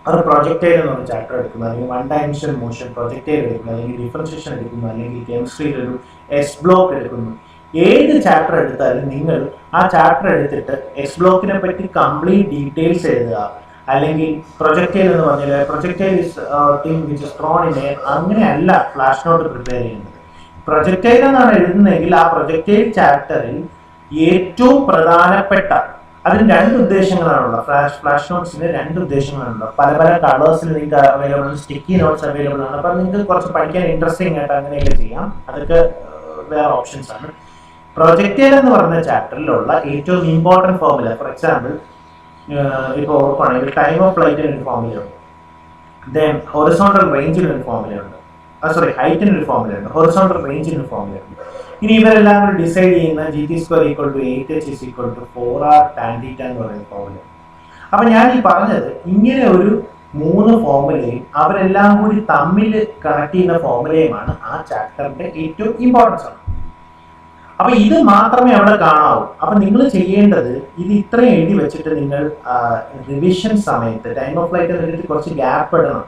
Speaker 1: അത് പ്രൊജക്ടൈൽ എന്ന് പറഞ്ഞ ചാപ്റ്റർ എടുക്കുന്നു, അല്ലെങ്കിൽ 1 dimensional മോഷൻ പ്രൊജക്ടൈൽ എടുക്കുന്നു, അല്ലെങ്കിൽ ഡിഫറൻഷിയേഷൻ എടുക്കുന്നു, അല്ലെങ്കിൽ കെമിസ്ട്രിയിൽ ഒരു എസ് ബ്ലോക്ക് എടുക്കുന്നു. ഏത് ചാപ്റ്റർ എടുത്താലും നിങ്ങൾ ആ ചാപ്റ്റർ എടുത്തിട്ട് എസ് ബ്ലോക്കിനെ പറ്റി കംപ്ലീറ്റ് ഡീറ്റെയിൽസ് എഴുതുക. അല്ലെങ്കിൽ പ്രൊജക്ടൈൽ എന്ന് പറഞ്ഞാൽ projectile is thing which is thrown in air, അങ്ങനെയല്ല ഫ്ലാഷ് നോട്ട് പ്രിപ്പയർ ചെയ്യുന്നത്. പ്രൊജക്ടൈൽ എന്നാണ് എഴുതുന്നതെങ്കിൽ ആ പ്രൊജക്ടൈൽ ചാപ്റ്ററിൽ ഏറ്റവും പ്രധാനപ്പെട്ട, അതിന് 2 ഉദ്ദേശങ്ങളാണുള്ളത്. ഫ്ലാഷ് നോട്ട്സിന് 2 ഉദ്ദേശങ്ങളാണുള്ളത്. പല കളേഴ്സിൽ നിങ്ങൾക്ക് അവൈലബിൾ ആണ്, സ്റ്റിക്കി നോട്ട്സ് അവൈലബിൾ ആണ്. അപ്പം നിങ്ങൾക്ക് കുറച്ച് പഠിക്കാൻ ഇൻട്രസ്റ്റിംഗ് ആയിട്ട് അങ്ങനെയൊക്കെ ചെയ്യാം. അതൊക്കെ വേറെ ഓപ്ഷൻസ് ആണ്. പ്രൊജക്ടൈൽ എന്ന് പറഞ്ഞ ചാപ്റ്ററിലുള്ള ഏറ്റവും ഇമ്പോർട്ടൻറ്റ് ഫോർമുല, ഫോർ എക്സാമ്പിൾ ഇപ്പോൾ ഓർക്കുകയാണെങ്കിൽ ടൈം ഓഫ് ഫ്ലൈറ്റിന് ഒരു ഫോർമുലയുണ്ട്, ദെൻ ഹൊറിസോണ്ടൽ റേഞ്ചിന് ഒരു ഫോർമുലയുണ്ട്, ഹൈറ്റിന് ഒരു ഫോർമുലയുണ്ട്, ഹൊറിസോണ്ടൽ റേഞ്ചിന് ഒരു ഫോർമുലയുണ്ട്. ഇനി ഇവരെല്ലാം കൂടി ഡിസൈഡ് ചെയ്യുന്ന GT² = 8h = 4r tan θ എന്ന് പറയുന്ന ഫോർമുല. അപ്പൊ ഞാൻ ഈ പറഞ്ഞത് ഇങ്ങനെ ഒരു 3 ഫോർമുലയും അവരെല്ലാം കൂടി തമ്മിൽ കണക്ട് ചെയ്യുന്ന ഫോർമുലയുമാണ് ആ ചാപ്റ്ററിന്റെ ഏറ്റവും ഇമ്പോർട്ടൻസ് ആണ്. അപ്പൊ ഇത് മാത്രമേ അവിടെ കാണാവൂ. അപ്പൊ നിങ്ങൾ ചെയ്യേണ്ടത് ഇത് ഇത്രയും എഴുതി വെച്ചിട്ട് നിങ്ങൾ റിവിഷൻ സമയത്ത് ടൈം ഓഫ് ഫ്ലൈറ്റ് വേണ്ടിയിട്ട് കുറച്ച് ഗ്യാപ്പ് ഇടണം.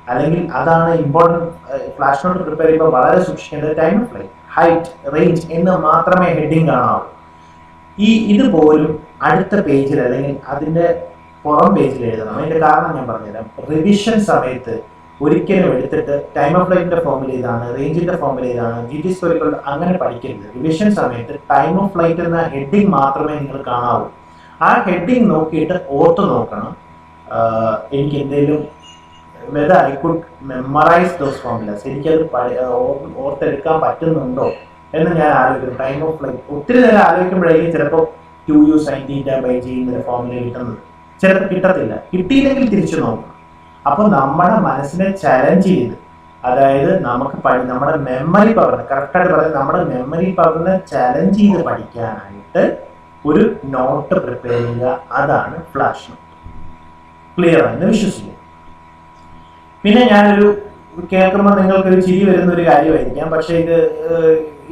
Speaker 1: അല്ലെങ്കിൽ അതാണ് ഇമ്പോർട്ടൻറ്റ്. ഫ്ലാഷ് നോട്ട് പ്രിപ്പയർ ചെയ്യുമ്പോൾ വളരെ സൂക്ഷിക്കേണ്ടത് time of flight, height, range എന്ന് മാത്രമേ ഹെഡിങ് കാണാവൂ. ഇതുപോലും അടുത്ത പേജിൽ അല്ലെങ്കിൽ അതിൻ്റെ പുറം പേജിൽ എഴുതണം. അതിൻ്റെ കാരണം ഞാൻ പറഞ്ഞുതരാം. റിവിഷൻ സമയത്ത് ഒരിക്കലും എടുത്തിട്ട് ടൈം ഓഫ് ഫ്ലൈറ്റിന്റെ ഫോർമുല ഇതാണ്, റേഞ്ചിന്റെ ഫോർമുല ഇതാണ്, GT² അങ്ങനെ പഠിക്കരുത്. റിവിഷൻ സമയത്ത് ടൈം ഓഫ് ഫ്ലൈറ്റ് എന്ന ഹെഡിങ് മാത്രമേ നിങ്ങൾ കാണാവൂ. ആ ഹെഡിങ് നോക്കിയിട്ട് ഓർത്ത് നോക്കണം, എനിക്ക് എന്തെങ്കിലും whether I could memorize those formulas, എനിക്കത് ഓർത്തെടുക്കാൻ പറ്റുന്നുണ്ടോ എന്ന് ഞാൻ ആലോചിക്കും. ടൈം ഓഫ് ഫ്ലൈറ്റ് ഒത്തിരി നേരം ആലോചിക്കുമ്പോഴേക്കും ചിലപ്പോൾ 2u sin θ/g എന്നൊരു ഫോർമുല കിട്ടുന്നത്, ചിലപ്പോൾ കിട്ടത്തില്ല. കിട്ടിയില്ലെങ്കിൽ തിരിച്ചു നോക്കണം. അപ്പോൾ നമ്മുടെ മനസ്സിനെ ചലഞ്ച് ചെയ്ത്, അതായത് നമുക്ക് നമ്മുടെ മെമ്മറി പവറിനെ, കറക്റ്റായിട്ട് പറയുന്നത് നമ്മുടെ മെമ്മറി പവറിനെ ചലഞ്ച് ചെയ്ത് പഠിക്കാനായിട്ട് ഒരു നോട്ട് പ്രിപ്പയർ ചെയ്യുക. അതാണ് ഫ്ലാഷ് നോട്ട്. ക്ലിയർ ആണെന്ന് വിശ്വസിക്കുക. പിന്നെ ഞാനൊരു കേൾക്കുമ്പോൾ നിങ്ങൾക്കൊരു ചിരി വരുന്ന ഒരു കാര്യമായിരിക്കാം, പക്ഷേ ഇത്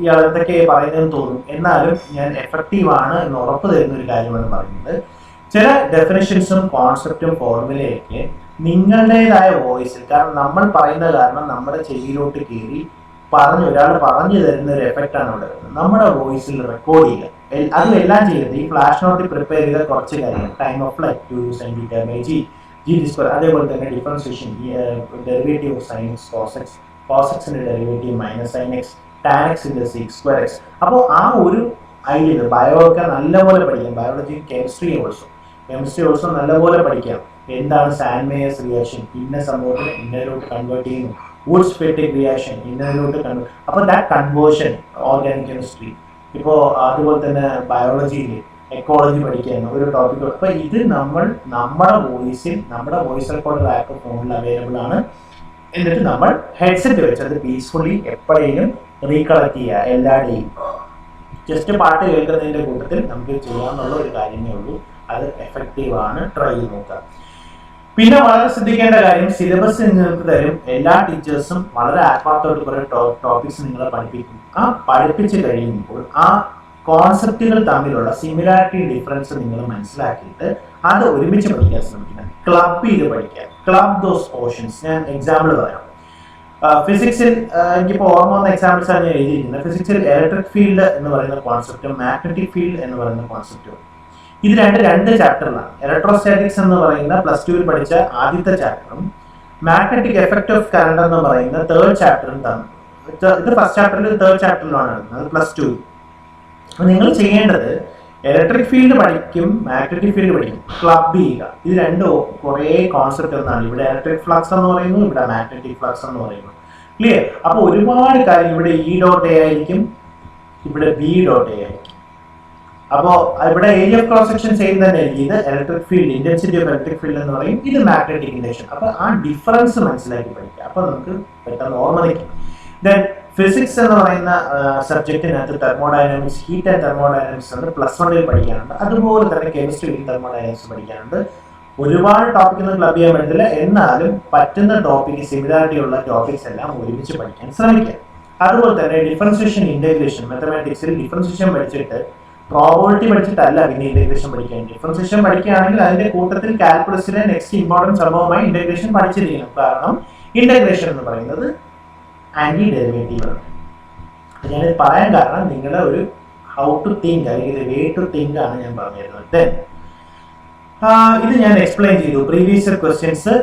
Speaker 1: ഇയാൾ എന്തൊക്കെ പറയുന്നതെന്ന് തോന്നും. എന്നാലും ഞാൻ എഫക്റ്റീവ് ആണ് എന്ന് ഉറപ്പ് തരുന്ന ഒരു കാര്യമാണ് പറയുന്നത്. ചില ഡെഫിനിഷൻസും കോൺസെപ്റ്റും ഫോർമുലയൊക്കെ നിങ്ങളുടേതായ വോയിസിൽ, കാരണം നമ്മൾ പറയുന്ന കാരണം നമ്മുടെ ചെവിയിലോട്ട് കയറി ഒരാൾ പറഞ്ഞു തരുന്ന ഒരു എഫക്റ്റാണ് ഇവിടെ വരുന്നത്. നമ്മുടെ വോയിസിൽ റെക്കോർഡ് ചെയ്യുക. അതും എല്ലാം ചെയ്യരുത്. ഈ ഫ്ലാഷ് നോട്ടിൽ പ്രിപ്പയർ ചെയ്ത കുറച്ച് കാര്യങ്ങൾ, time of flight 2u sin θ/g, GT², അതേപോലെ തന്നെ differentiation, derivative of sin x cos x ന്റെ derivative -sin x tan x ന്റെ sec²x. അപ്പോൾ ആ ഒരു ഐഡിയ, ബയോ ഒക്കെ നല്ലപോലെ പഠിക്കാം. ബയോളജി, കെമിസ്ട്രി ഓൾസോ നല്ലപോലെ പഠിക്കാം. എന്താണ് സാൻമേയേഴ്സ് റിയാക്ഷൻ, ഇന്ന സംഭവത്തിന് ഇന്നതിലോട്ട് കൺവേർട്ട് ചെയ്യുന്നു, വുഡ്സ് ഫെറ്റിക് റിയാക്ഷൻ ഇന്നതിലോട്ട് കൺവേർട്ട്. അപ്പോൾ ദാറ്റ് കൺവേർഷൻ, ഓർഗാനിക് കെമിസ്ട്രി, ഇപ്പോൾ അതുപോലെ തന്നെ ബയോളജിയിൽ എക്കോളജി പഠിക്കാൻ ഒരു ടോപ്പിക്. അപ്പോൾ ഇത് നമ്മുടെ വോയിസ് റെക്കോർഡർ ആപ്പ് ഫോണിൽ അവൈലബിൾ ആണ്. എന്നിട്ട് നമ്മൾ ഹെഡ്സെറ്റ് വെച്ച് അത് പീസ്ഫുള്ളി എപ്പോഴേലും റീകളക്ട് ചെയ്യുക എല്ലാ ഡേയും. ജസ്റ്റ് പാട്ട് കേൾക്കുന്നതിൻ്റെ കൂട്ടത്തിൽ നമുക്ക് ചെയ്യാമെന്നുള്ള ഒരു കാര്യമേ ഉള്ളൂ. അത് എഫക്റ്റീവ് ആണ്, ട്രൈ ചെയ്ത് നോക്കുക. പിന്നെ വളരെ ശ്രദ്ധിക്കേണ്ട കാര്യം, സിലബസ് നിങ്ങൾക്ക് തരും. എല്ലാ ടീച്ചേഴ്സും വളരെ ആത്മാർത്ഥമായിട്ട് കുറേ ടോപ്പിക്സ് നിങ്ങളെ പഠിപ്പിക്കും. ആ പഠിപ്പിച്ച് കഴിയുമ്പോൾ ആ കോൺസെപ്റ്റുകൾ തമ്മിലുള്ള സിമിലാരിറ്റി ഡിഫറൻസ് നിങ്ങൾ മനസ്സിലാക്കിയിട്ട് അത് ഒരുമിച്ച് പഠിക്കാൻ ശ്രമിക്കണം. ക്ലബ് ചെയ്ത് പഠിക്കുക. Club those portions. ഞാൻ എക്സാമ്പിൾ പറയാം. ഫിസിക്സിൽ എനിക്കിപ്പോൾ ഓർമ്മ വന്ന എക്സാമ്പിൾസ് ആണ് ഞാൻ എഴുതിയിരിക്കുന്നത്. ഫിസിക്സിൽ ഇലക്ട്രിക് ഫീൽഡ് എന്ന് പറയുന്ന കോൺസെപ്റ്റും മാഗ്നറ്റിക് ഫീൽഡ് എന്ന് പറയുന്ന കോൺസെപ്റ്റും ഇത് രണ്ട് ചാപ്റ്ററിലാണ്. ഇലക്ട്രോസ്റ്റാറ്റിക്സ് എന്ന് പറയുന്ന +2 പഠിച്ച ആദ്യത്തെ ചാപ്റ്ററും മാഗ്നറ്റിക് എഫക്ട് ഓഫ് കറണ്ട് എന്ന് പറയുന്ന 3rd ചാപ്റ്ററും തന്നു. ഇത് ഫസ്റ്റ് ചാപ്റ്ററിൽ 3rd ചാപ്റ്ററിലാണ് എടുക്കുന്നത്, +2. അപ്പോൾ നിങ്ങൾ ചെയ്യേണ്ടത് ഇലക്ട്രിക് ഫീൽഡ് പഠിക്കും, മാഗ്നറ്റിക് ഫീൽഡ് പഠിക്കും, ക്ലബ് ചെയ്യുക. ഇത് രണ്ടും കുറേ കോൺസെപ്റ്റ് എന്നാണ്. ഇവിടെ ഇലക്ട്രിക് ഫ്ലക്സ് എന്ന് പറയുന്നു, ഇവിടെ മാഗ്നറ്റിക് ഫ്ലക്സ് എന്ന് പറയുന്നു. ക്ലിയർ? അപ്പോൾ ഒരുപാട് കാര്യം ഇവിടെ E.A ആയിരിക്കും, ഇവിടെ B.A ആയിരിക്കും. അപ്പോൾ ഇവിടെ area of cross section same തന്നെ. ഇത് electric field, intensity of electric field എന്ന് പറയും, ഇത് മാഗ്നറ്റിക് ഇൻഡക്ഷൻ. അപ്പോൾ ആ ഡിഫറൻസ് മനസ്സിലാക്കി പഠിക്കുക. അപ്പോൾ നമുക്ക് പെട്ടെന്ന് ഓർമ്മ നിൽക്കും. ദെൻ ഫിസിക്സ് എന്ന് പറയുന്ന സബ്ജക്റ്റിനകത്ത് തെർമോഡൈനാമിക്സ്, ഹീറ്റ് ആൻഡ് തെർമോഡൈനാമിക്സ് ഉണ്ട്, +1 പഠിക്കാനുണ്ട്. അതുപോലെ തന്നെ കെമിസ്ട്രിയിൽ തെർമോഡൈനാമിക്സ് പഠിക്കാനുണ്ട്. ഒരുപാട് ടോപ്പിക്കൊന്നും ക്ലബ് ചെയ്യാൻ പറ്റത്തില്ല, എന്നാലും പറ്റുന്ന ടോപ്പിക്ക്, സിമിലാരിറ്റി ഉള്ള ടോപ്പിക്സ് എല്ലാം ഒരുമിച്ച് പഠിക്കാൻ ശ്രമിക്കുക. അതുപോലെ തന്നെ ഡിഫറൻസിയേഷൻ, ഇന്റഗ്രേഷൻ, മാത്തമാറ്റിക്സിൽ ഡിഫറൻസിയേഷൻ പഠിച്ചിട്ട് പ്രോബബിലിറ്റി പഠിച്ചിട്ടല്ല പിന്നെ ഇന്റഗ്രേഷൻ പഠിക്കാൻ. ഡിഫറൻസിയേഷൻ പഠിക്കുകയാണെങ്കിൽ അതിന്റെ കൂട്ടത്തിൽ കാൽക്കുലസിലെ നെക്സ്റ്റ് ഇമ്പോർട്ടൻറ്റ് സംഭവമായി ഇന്റഗ്രേഷൻ പഠിച്ചിരിക്കണം. കാരണം ഇന്റഗ്രേഷൻ എന്ന് പറയുന്നത് ആന്റി ഡെറിവേറ്റീവ് ആണ്. ഞാനിത് പറയാൻ കാരണം നിങ്ങളുടെ ഒരു ഹൗ ടു തിങ്ക് അല്ലെങ്കിൽ വേ ടു തിങ്ക് ആണ് ഞാൻ പറഞ്ഞിരുന്നത്. ദെൻ ഇത് ഞാൻ എക്സ്പ്ലെയിൻ ചെയ്തു. പ്രീവിയസ് ഇയർ ക്വസ്റ്റ്യൻസ്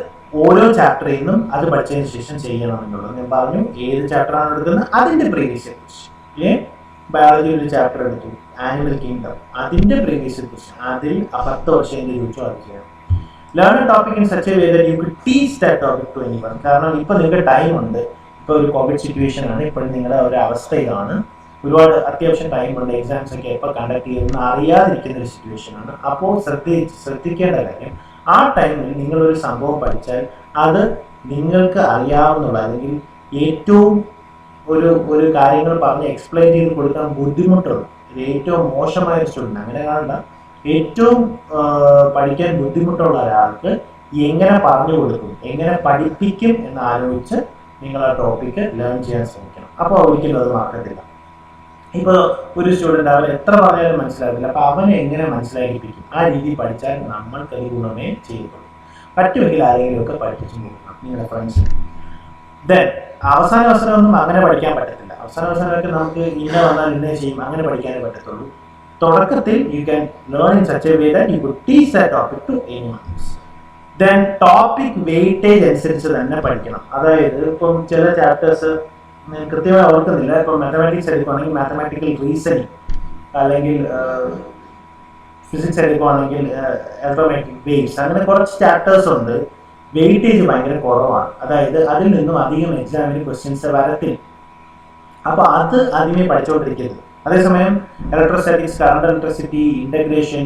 Speaker 1: ഓരോ ചാപ്റ്ററിൽ നിന്നും അത് പഠിച്ചതിന് ശേഷം ചെയ്യണം എന്നുള്ളത് ഞാൻ പറഞ്ഞു. ഏത് ചാപ്റ്ററാണ് എടുക്കുന്നത് അതിന്റെ പ്രീവിയസ് ഇയർ ക്വസ്റ്റ്യൻ. ബയോളജി ഒരു ചാപ്റ്റർ എടുത്തു, ആനിമൽ കിങ്ഡം, അതിന്റെ പ്രീവിയസ് ഇയർ ക്വസ്റ്റ്യൻ, അതിൽ 10 വർഷം ചോദിച്ചു അത് ചെയ്യണം. Learn a topic in such a way that you could teach that topic to anyone. കാരണം ഇപ്പൊ നിങ്ങൾക്ക് ടൈം ഉണ്ട്. ഇപ്പോൾ ഒരു കോവിഡ് സിറ്റുവേഷൻ ആണ്, ഇപ്പോഴും നിങ്ങളുടെ ഒരു അവസ്ഥ ഇതാണ്. ഒരുപാട് അത്യാവശ്യം ടൈം ഉണ്ട്. എക്സാംസ് ഒക്കെ എപ്പോൾ കണ്ടക്ട് ചെയ്യുമെന്ന് അറിയാതിരിക്കുന്ന ഒരു സിറ്റുവേഷൻ ആണ്. അപ്പോൾ ശ്രദ്ധിക്കേണ്ട കാര്യം, ആ ടൈമിൽ നിങ്ങളൊരു സംഭവം പഠിച്ചാൽ അത് നിങ്ങൾക്ക് അറിയാവുന്നുള്ള അല്ലെങ്കിൽ ഏറ്റവും ഒരു കാര്യങ്ങൾ പറഞ്ഞ് എക്സ്പ്ലെയിൻ ചെയ്ത് കൊടുക്കാൻ ബുദ്ധിമുട്ടുള്ള, ഏറ്റവും മോശമായ സ്റ്റുഡൻറ്റ്, അങ്ങനെ കാണണ്ട, ഏറ്റവും പഠിക്കാൻ ബുദ്ധിമുട്ടുള്ള ഒരാൾക്ക് എങ്ങനെ പറഞ്ഞു കൊടുക്കും, എങ്ങനെ പഠിപ്പിക്കും എന്ന് ആലോചിച്ച് നിങ്ങൾ ആ ടോപ്പിക്ക് ലേൺ ചെയ്യാൻ ശ്രമിക്കണം. അപ്പോൾ ഒരിക്കലും അത് മാറ്റത്തില്ല. ഇപ്പോൾ ഒരു സ്റ്റുഡൻറ്റ് അവൻ എത്ര പറഞ്ഞാലും മനസ്സിലാകില്ല. അപ്പോൾ അവനെ എങ്ങനെ മനസ്സിലാക്കിപ്പിക്കും? ആ രീതി പഠിച്ചാൽ നമ്മൾക്ക് അത് ഗുണമേ ചെയ്യുള്ളൂ. പറ്റുമെങ്കിൽ ആരെങ്കിലും ഒക്കെ പഠിപ്പിച്ചു കൊടുക്കണം, നിങ്ങളുടെ ഫ്രണ്ട്സ്. ദെൻ അവസാനമൊന്നും അങ്ങനെ പഠിക്കാൻ പറ്റത്തില്ല. അവസാനമൊക്കെ നമുക്ക് ഇന്ന വന്നാൽ ഇന്നേ ചെയ്യും, അങ്ങനെ പഠിക്കാനേ പറ്റത്തുള്ളൂ. തുടക്കത്തിൽ you can learn in such a way that you could teach that topic to anyone else. Then topic weightage അനുസരിച്ച് തന്നെ പഠിക്കണം. അതായത് ഇപ്പം ചില ചാപ്റ്റേഴ്സ് കൃത്യമായി ഓർക്കുന്നില്ല. ഇപ്പം മാത്തമാറ്റിക്സ് എടുക്കുകയാണെങ്കിൽ മാത്തമാറ്റിക്കൽ റീസണിങ്, അല്ലെങ്കിൽ ഫിസിക്സ് എടുക്കുകയാണെങ്കിൽ എലക്ട്രോമാഗ്നറ്റിക് വേവ്സ്, അങ്ങനെ കുറച്ച് ചാപ്റ്റേഴ്സ് ഉണ്ട്. വെയിറ്റേജ് ഭയങ്കര കുറവാണ്. അതായത് അതിൽ നിന്നും അധികം എക്സാമിന് ക്വസ്റ്റ്യൻസ് വരത്തില്ല. അപ്പോൾ അത് ആദ്യമേ പഠിച്ചുകൊണ്ടിരിക്കരുത്. അതേസമയം electrostatics, current electricity, integration,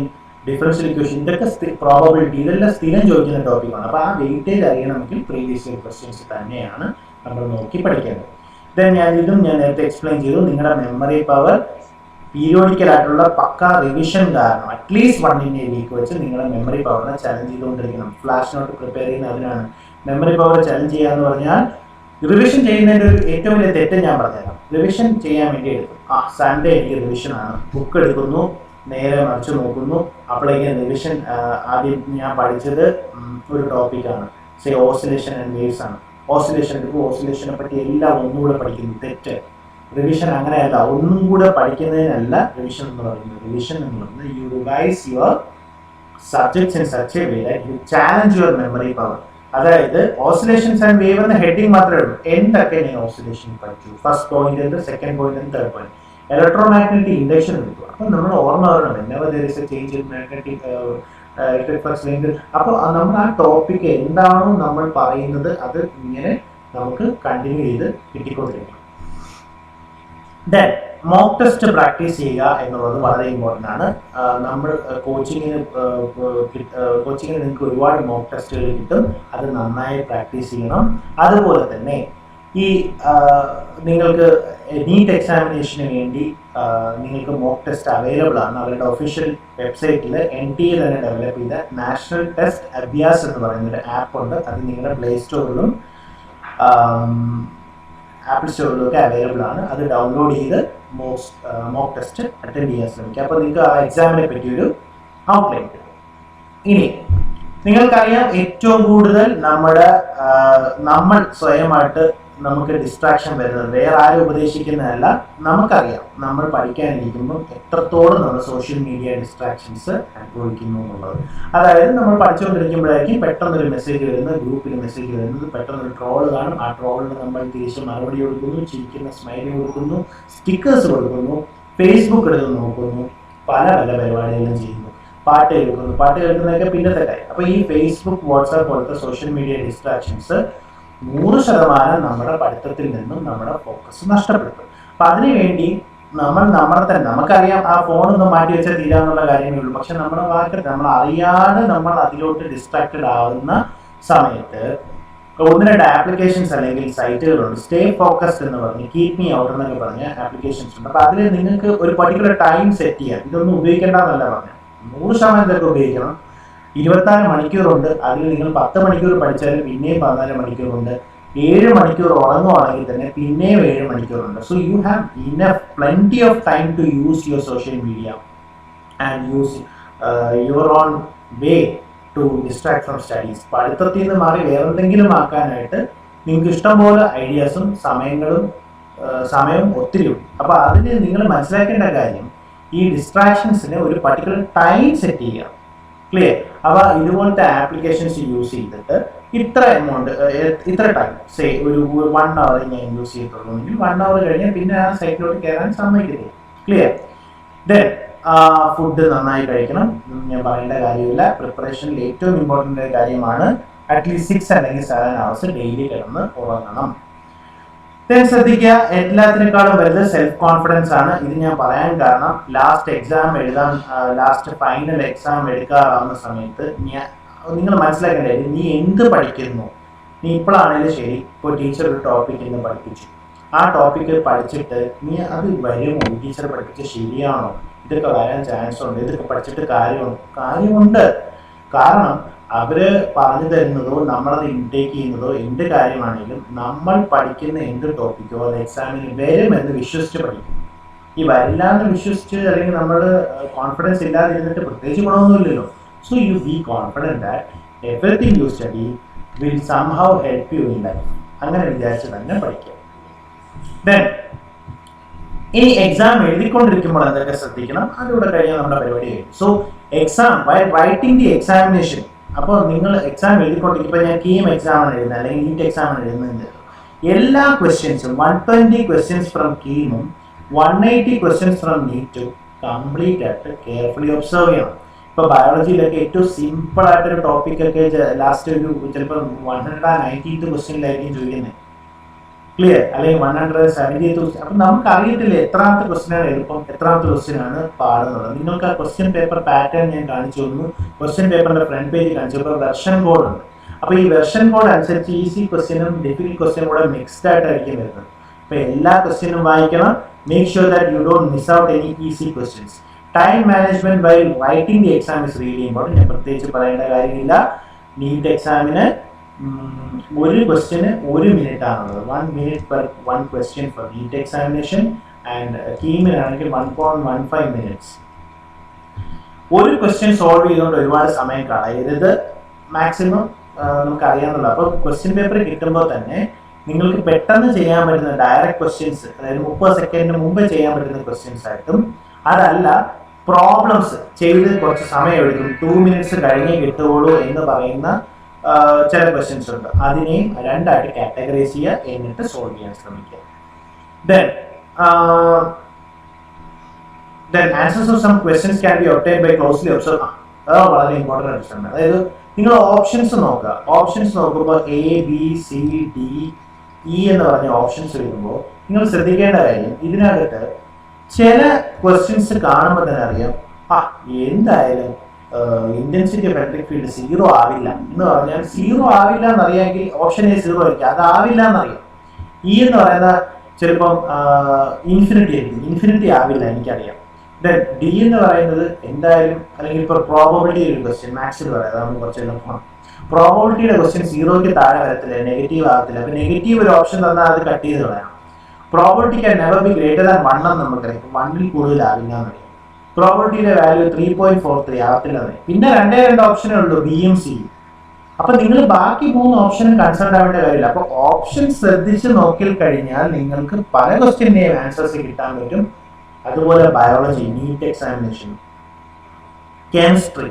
Speaker 1: differential equation, ഇതൊക്കെ പ്രോബബിലിറ്റി, ഇതെല്ലാം സ്ഥിരം ചോദിക്കുന്ന ടോപ്പിക്കാണ്. അപ്പോൾ ആ വെയിറ്റേജ് അറിയണമെങ്കിൽ പ്രീവിയസ് ഇയർ ക്വസ്റ്റ്യൻസ് തന്നെയാണ് നമ്മൾ നോക്കി പഠിക്കേണ്ടത്. ദെൻ ഞാൻ നേരത്തെ എക്സ്പ്ലെയിൻ ചെയ്തു. നിങ്ങളുടെ മെമ്മറി പവർ പീരിയോഡിക്കൽ ആയിട്ടുള്ള പക്ക റിവിഷൻ കാരണം അറ്റ്ലീസ്റ്റ് 1 in a week വെച്ച് നിങ്ങളുടെ മെമ്മറി പവറിനെ ചലഞ്ച് ചെയ്തുകൊണ്ടിരിക്കണം. ഫ്ലാഷ് നോട്ട് പ്രിപ്പയർ ചെയ്യുന്ന അതിനാണ്. മെമ്മറി പവർ ചലഞ്ച് ചെയ്യുക എന്ന് പറഞ്ഞാൽ റിവിഷൻ ചെയ്യുന്നതിൻ്റെ ഒരു ഏറ്റവും വലിയ തെറ്റ് ഞാൻ പറഞ്ഞുതരാം. റിവിഷൻ ചെയ്യാൻ വേണ്ടി എടുക്കും. സൺഡേ എനിക്ക് റിവിഷനാണ്, ബുക്ക് എടുക്കുന്നു, നേരെ മറിച്ച് നോക്കുന്നു. അപ്പോഴേക്കും റിവിഷൻ ആദ്യം ഞാൻ പഠിച്ചത് ഒരു ടോപ്പിക്കാണ്, ഓസിലേഷൻ ആൻഡ് വേവ്സ് ആണ്. ഓസിലേഷൻ എടുക്കും, ഓസിലേഷനെ പറ്റി എല്ലാം ഒന്നുകൂടെ പഠിക്കുന്നു. തെറ്റ്. റിവിഷൻ അങ്ങനെയല്ല, ഒന്നും കൂടെ പഠിക്കുന്നതിനല്ല റിവിഷൻ എന്ന് പറയുന്നത്. റിവിഷൻ എന്ന് പറയുന്നത് you revise your subjects in such a way that you challenge your memory power. അതായത് ഓസിലേഷൻസ് ആൻഡ് വേവ് എന്ന ഹെഡിങ് മാത്രമേ ഉള്ളൂ. എന്തൊക്കെ ഞാൻ ഓസിലേഷൻ പഠിച്ചു, ഫസ്റ്റ് പോയിന്റ് ഉണ്ട്, സെക്കൻഡ് പോയിന്റ് ഉണ്ട്, തേർഡ് പോയിന്റ്. ഇലക്ട്രോമാഗ്നറ്റിക് ഇൻഡക്ഷൻ എടുക്കും. അപ്പം നമ്മൾ ഓർമ്മ വരണം, whenever there is a change in magnetic electric flux link. അപ്പോൾ നമ്മൾ ആ ടോപ്പിക്ക് എന്താണോ നമ്മൾ പറയുന്നത് അത് ഇങ്ങനെ നമുക്ക് കണ്ടിന്യൂ ചെയ്ത് കിട്ടിക്കൊണ്ടിരിക്കണം. ദെൻ മോക്ക് ടെസ്റ്റ് പ്രാക്ടീസ് ചെയ്യുക എന്നുള്ളത് വളരെ ഇമ്പോർട്ടൻ്റ് ആണ്. നമ്മൾ കോച്ചിങ്ങിന് നിങ്ങൾക്ക് ഒരുപാട് മോക്ക് ടെസ്റ്റുകൾ കിട്ടും. അത് നന്നായി പ്രാക്ടീസ് ചെയ്യണം. അതുപോലെ തന്നെ ഈ നിങ്ങൾക്ക് നീറ്റ് എക്സാമിനേഷന് വേണ്ടി നിങ്ങൾക്ക് മോക്ക് ടെസ്റ്റ് അവൈലബിൾ ആണ്. അവരുടെ ഒഫീഷ്യൽ വെബ്സൈറ്റിൽ NTA തന്നെ ഡെവലപ്പ് ചെയ്ത നാഷണൽ ടെസ്റ്റ് അഭ്യാസ് എന്ന് പറയുന്ന ഒരു ആപ്പ് ഉണ്ട്. അത് നിങ്ങളുടെ പ്ലേ സ്റ്റോറിലും ആപ്പിൾ സ്റ്റോറിലൊക്കെ അവൈലബിൾ ആണ്. അത് ഡൗൺലോഡ് ചെയ്ത് മോക്ക് ടെസ്റ്റ് അറ്റൻഡ് ചെയ്യാൻ ശ്രമിക്കുക. അപ്പോൾ നിങ്ങൾക്ക് ആ എക്സാമിനെ പറ്റിയൊരു ഔട്ട്ലൈൻ കിട്ടും. ഇനി നിങ്ങൾക്കറിയാം, ഏറ്റവും കൂടുതൽ നമ്മൾ സ്വയമായിട്ട് നമുക്ക് ഡിസ്ട്രാക്ഷൻ വരുന്നത് വേറെ ആരും ഉപദേശിക്കുന്നതല്ല, നമുക്കറിയാം. നമ്മൾ പഠിക്കാനിരിക്കുമ്പോൾ എത്രത്തോളം നമ്മൾ സോഷ്യൽ മീഡിയ ഡിസ്ട്രാക്ഷൻസ് അനുഭവിക്കുന്നു എന്നുള്ളത്. അതായത് നമ്മൾ പഠിച്ചുകൊണ്ടിരിക്കുമ്പോഴായിരിക്കും പെട്ടെന്നൊരു മെസ്സേജ് വരുന്നത്, ഗ്രൂപ്പിൽ മെസ്സേജ് വരുന്നത്, പെട്ടെന്നൊരു ട്രോൾ കാണും. ആ ട്രോളിന് നമ്മൾ തിരിച്ച് മറുപടി കൊടുക്കുന്നു, ചിരിക്കുന്ന സ്മൈലി കൊടുക്കുന്നു, സ്റ്റിക്കേഴ്സ് കൊടുക്കുന്നു, ഫേസ്ബുക്ക് എടുത്ത് നോക്കുന്നു, പല പരിപാടികളും ചെയ്യുന്നു, പാട്ട് കേൾക്കുന്നതൊക്കെ പിന്നത്തെ കാര്യം. അപ്പോൾ ഈ ഫേസ്ബുക്ക്, വാട്സാപ്പ് പോലത്തെ സോഷ്യൽ മീഡിയ ഡിസ്ട്രാക്ഷൻസ് 100% നമ്മുടെ പഠിത്തത്തിൽ നിന്നും നമ്മുടെ ഫോക്കസ് നഷ്ടപ്പെടുത്തും. അപ്പൊ അതിനുവേണ്ടി നമുക്കറിയാം, ആ ഫോണൊന്നും മാറ്റി വെച്ചാൽ തീരാന്നുള്ള കാര്യമേ ഉള്ളൂ. പക്ഷെ നമ്മൾ അറിയാതെ നമ്മൾ അതിലോട്ട് ഡിസ്ട്രാക്റ്റഡ് ആവുന്ന സമയത്ത് 1-2 ആപ്ലിക്കേഷൻസ് അല്ലെങ്കിൽ സൈറ്റുകളുണ്ട്. സ്റ്റേ ഫോക്കസ്ഡ് എന്ന് പറഞ്ഞ്, കീപ് മീ ഔട്ട് എന്നൊക്കെ പറഞ്ഞ ആപ്ലിക്കേഷൻസ് ഉണ്ട്. അപ്പൊ അതിൽ നിങ്ങൾക്ക് ഒരു പർട്ടിക്കുലർ ടൈം സെറ്റ് ചെയ്യാം. ഇതൊന്നും ഉപയോഗിക്കേണ്ടെന്നല്ല പറഞ്ഞു, 100% ഇതൊക്കെ ഉപയോഗിക്കണം. 24 മണിക്കൂറുണ്ട്. അതിൽ നിങ്ങൾ 10 മണിക്കൂർ പഠിച്ചാലും പിന്നെയും 14 മണിക്കൂറുണ്ട്. 7 മണിക്കൂർ ഉറങ്ങുവാണെങ്കിൽ തന്നെ പിന്നെയും 7 മണിക്കൂറുണ്ട്. So you have plenty of time to use your social media and use your own way to distract from studies. പഠിത്തത്തിൽ നിന്ന് മാറി വേറെ എന്തെങ്കിലും ആക്കാനായിട്ട് നിങ്ങൾക്ക് ഇഷ്ടംപോലെ ഐഡിയാസും സമയവും ഒത്തിരി ഉണ്ട്. അപ്പൊ അതിന് നിങ്ങൾ മനസ്സിലാക്കേണ്ട കാര്യം, ഈ ഡിസ്ട്രാക്ഷൻസിന് ഒരു പർട്ടിക്കുലർ ടൈം സെറ്റ് ചെയ്യുക. ക്ലിയർ? അപ്പൊ ഇതുപോലത്തെ ആപ്ലിക്കേഷൻസ് യൂസ് ചെയ്തിട്ട് ഇത്ര എമൗണ്ട്, ഇത്ര ടൈം, സേ ഒരു 1 hour ഞാൻ യൂസ് ചെയ്തിട്ടുള്ളൂങ്കിൽ 1 hour കഴിഞ്ഞാൽ പിന്നെ ആ സൈറ്റിലോട്ട് കയറാൻ സമ്മതിക്കത്തില്ല. ക്ലിയർ? ദെൻ ഫുഡ് നന്നായി കഴിക്കണം, ഞാൻ പറയേണ്ട കാര്യമില്ല. പ്രിപ്പറേഷനിൽ ഏറ്റവും ഇമ്പോർട്ടൻ്റ് കാര്യമാണ് അറ്റ്ലീസ്റ്റ് 6 അല്ലെങ്കിൽ 7 hours ഡെയിലി കിടന്ന് ഉറങ്ങണം. ശ്രദ്ധിക്കുക, എല്ലാത്തിനേക്കാളും വലുത് സെൽഫ് കോൺഫിഡൻസ് ആണ്. ഇത് ഞാൻ പറയാൻ കാരണം, ലാസ്റ്റ് ഫൈനൽ എക്സാം എടുക്കാറാവുന്ന സമയത്ത് നിങ്ങൾ മനസ്സിലാക്കേണ്ടത്, നീ എന്ത് പഠിക്കുന്നു, നീ ഇപ്പോഴാണെങ്കിലും ശരി, ഇപ്പോൾ ടീച്ചർ ഒരു ടോപ്പിക് ഇന്ന് പഠിപ്പിച്ചു, ആ ടോപ്പിക്ക് പഠിച്ചിട്ട് നീ അത് വരുമോ, ടീച്ചർ പഠിപ്പിച്ച് ശരിയാണോ, ഇതൊക്കെ വരാൻ ചാൻസ് ഉണ്ട്, ഇതൊക്കെ പഠിച്ചിട്ട് കാര്യമുണ്ട്. കാരണം അവര് പറഞ്ഞു തരുന്നതോ നമ്മളത് ഇൻടേക്ക് ചെയ്യുന്നതോ എന്ത് കാര്യമാണെങ്കിലും നമ്മൾ പഠിക്കുന്ന എന്ത് ടോപ്പിക്കോ അത് എക്സാമിന് വരുമെന്ന് വിശ്വസിച്ച് പഠിക്കും. ഈ വരില്ല എന്ന് വിശ്വസിച്ച് അല്ലെങ്കിൽ നമ്മൾ കോൺഫിഡൻസ് ഇല്ലാതിരുന്നിട്ട് പ്രത്യേകിച്ച് ഗുണമൊന്നുമില്ലല്ലോ. So you be confident that everything you study will somehow help you in life. അങ്ങനെ വിചാരിച്ച് തന്നെ പഠിക്കുക. ദെൻ ഇനി എക്സാം എഴുതിക്കൊണ്ടിരിക്കുമ്പോൾ എന്തൊക്കെ ശ്രദ്ധിക്കണം, അതിലൂടെ കഴിഞ്ഞാൽ നമ്മുടെ പരിപാടി കഴിയും. So exam writing the examination. അപ്പോൾ നിങ്ങൾ എക്സാം എഴുതിക്കൊണ്ടിരിക്കുമ്പോൾ, ഞാൻ കീം എക്സാം ആണ് എഴുതുന്നത് അല്ലെങ്കിൽ നീറ്റ് എക്സാം ആണ് എഴുതുന്നത്, എല്ലാ ക്വസ്റ്റ്യൻസും 120 ക്വസ്റ്റ്യൻസ് ഫ്രം കീമും 180 ക്വസ്റ്റ്യൻസ് ഫ്രം നീറ്റും കംപ്ലീറ്റ് ആയിട്ട് കെയർഫുള്ളി ഒബ്സർവ് ചെയ്യണം. ഇപ്പോൾ ബയോളജിയിലൊക്കെ ഏറ്റവും സിമ്പിൾ ആയിട്ടൊരു ടോപ്പിക്കൊക്കെ ലാസ്റ്റ് ചിലപ്പോൾ 192 ക്വസ്റ്റ്യനിലായിരിക്കും ചോദിക്കുന്നത്. ക്ലിയർ? അല്ലെങ്കിൽ 178 ക്വസ്റ്റ്യൻ. അപ്പം നമുക്ക് അറിയത്തില്ല എത്രാമത്തെ ക്വസ്റ്റ്യനാണ് എളുപ്പം, എത്രാമത്തെ ക്വസ്റ്റ്യനാണ് പാടുന്നത്. നിങ്ങൾക്ക് ആ ക്വസ്റ്റ്യൻ പേപ്പർ പാറ്റേൺ ഞാൻ കാണിച്ചു തന്നു. ക്വസ്റ്റ്യൻ പേപ്പറിന്റെ ഫ്രണ്ട് പേജ് കാണിച്ചപ്പോൾ വെർഷൻ കോഡ് ഉണ്ട്. അപ്പോൾ ഈ വെർഷൻ കോഡ് അനുസരിച്ച് ഈസി ക്വസ്റ്റ്യനും ഡിഫിക്കൽട്ട് ക്വസ്റ്റ്യനും കൂടെ മിക്സ്ഡ് ആയിട്ടായിരിക്കും വരുന്നത്. അപ്പോൾ എല്ലാ ക്വസ്റ്റ്യനും വായിക്കണം. Make sure that you don't miss out any easy questions. Time management while writing the exam is really important. ഞാൻ പ്രത്യേകിച്ച് പറയേണ്ട കാര്യമില്ല. നീറ്റ് എക്സാമിന് ഒരു ക്വസ്റ്റ്യന് 1 മിനിറ്റ് ആണുള്ളത്. 1 minute per 1 question for NEET examination and കീമിനാണെങ്കിൽ 1.15 minutes. ഒരു ക്വസ്റ്റ്യൻ സോൾവ് ചെയ്തുകൊണ്ട് ഒരുപാട് സമയം കളയരുത്. മാക്സിമം നമുക്ക് അറിയാവുന്നല്ലോ. അപ്പോൾ ക്വസ്റ്റ്യൻ പേപ്പർ കിട്ടുമ്പോൾ തന്നെ നിങ്ങൾക്ക് പെട്ടെന്ന് ചെയ്യാൻ പറ്റുന്ന ഡയറക്റ്റ് ക്വസ്റ്റ്യൻസ്, അതായത് 30 സെക്കൻഡിന് മുമ്പ് ചെയ്യാൻ പറ്റുന്ന ക്വസ്റ്റ്യൻസ് ആയിട്ടും, അതല്ല പ്രോബ്ലംസ് ചെയ്ത് കുറച്ച് സമയം എടുക്കും, 2 minutes കഴിഞ്ഞേ കിട്ടുകയുള്ളൂ എന്ന് പറയുന്ന ചില ക്വസ്റ്റ്യൻസ് ഉണ്ട്. അതിനെയും 2 ആയിട്ട് കാറ്റഗറൈസ് ചെയ്യുക, എന്നിട്ട് സോൾവ് ചെയ്യാൻ ശ്രമിക്കുക. Then answers of some questions can be obtained by closely observe. അത് വളരെ ഇമ്പോർട്ടൻ്റ് ആയിട്ടുണ്ട്. അതായത് നിങ്ങൾ ഓപ്ഷൻസ് നോക്കുക. ഓപ്ഷൻസ് നോക്കുമ്പോൾ ABCDE എന്ന് പറഞ്ഞ ഓപ്ഷൻസ് വരുമ്പോൾ നിങ്ങൾ ശ്രദ്ധിക്കേണ്ട കാര്യം, ഇതിനകത്ത് ചില ക്വസ്റ്റ്യൻസ് കാണുമ്പോൾ തന്നെ അറിയാം ആ എന്തായാലും ഇന്റൻസിറ്റി ഓഫ് ഇലക്ട്രിക് ഫീൽഡ് 0 ആവില്ല എന്ന് പറഞ്ഞാൽ 0 ആവില്ല എന്നറിയാമെങ്കിൽ ഓപ്ഷൻ എ 0 ആയിരിക്കും, അതാവില്ല എന്നറിയാം. ഇ എന്ന് പറയുന്ന ചിലപ്പം ഇൻഫിനിറ്റി ആയിരിക്കും, ഇൻഫിനിറ്റി ആവില്ല എനിക്കറിയാം. ഡി എന്ന് പറയുന്നത് എന്തായാലും, അല്ലെങ്കിൽ ഇപ്പോൾ പ്രോബബിലിറ്റി ഒരു ക്വസ്റ്റ്യൻ മാത്സിൽ പറയാം, അതാണ് കുറച്ച് എളുപ്പമാണ്. പ്രോബബിലിറ്റിയുടെ ക്വസ്റ്റ്യൻ 0ക്ക് താഴെ വരത്തില്ല, നെഗറ്റീവ് ആകത്തില്ല. അപ്പൊ നെഗറ്റീവ് ഒരു ഓപ്ഷൻ തന്നാൽ അത് കട്ട് ചെയ്ത് കളയണം. Probability can never be greater than 1 എന്ന് നമുക്കറിയാം, 1ൽ കൂടുതലാവില്ല എന്നറിയാം. പ്രോബബിലിറ്റിയുടെ വാല്യൂ 3.43 ആകത്തില്ല എന്നറിയാം. പിന്നെ രണ്ട് ഓപ്ഷനേ ഉള്ളൂ, ബിയും സിയും. അപ്പൊ നിങ്ങൾ ബാക്കി 3 ഓപ്ഷനും കൺസേൺ ആവേണ്ട കാര്യമില്ല. അപ്പൊ ഓപ്ഷൻ ശ്രദ്ധിച്ച് നോക്കി കഴിഞ്ഞാൽ നിങ്ങൾക്ക് പല ക്വസ്റ്റ്യന്റെയും ആൻസേഴ്സ് കിട്ടാൻ പറ്റും. അതുപോലെ ബയോളജി, നീറ്റ് എക്സാമിനേഷൻ, കെമിസ്ട്രി,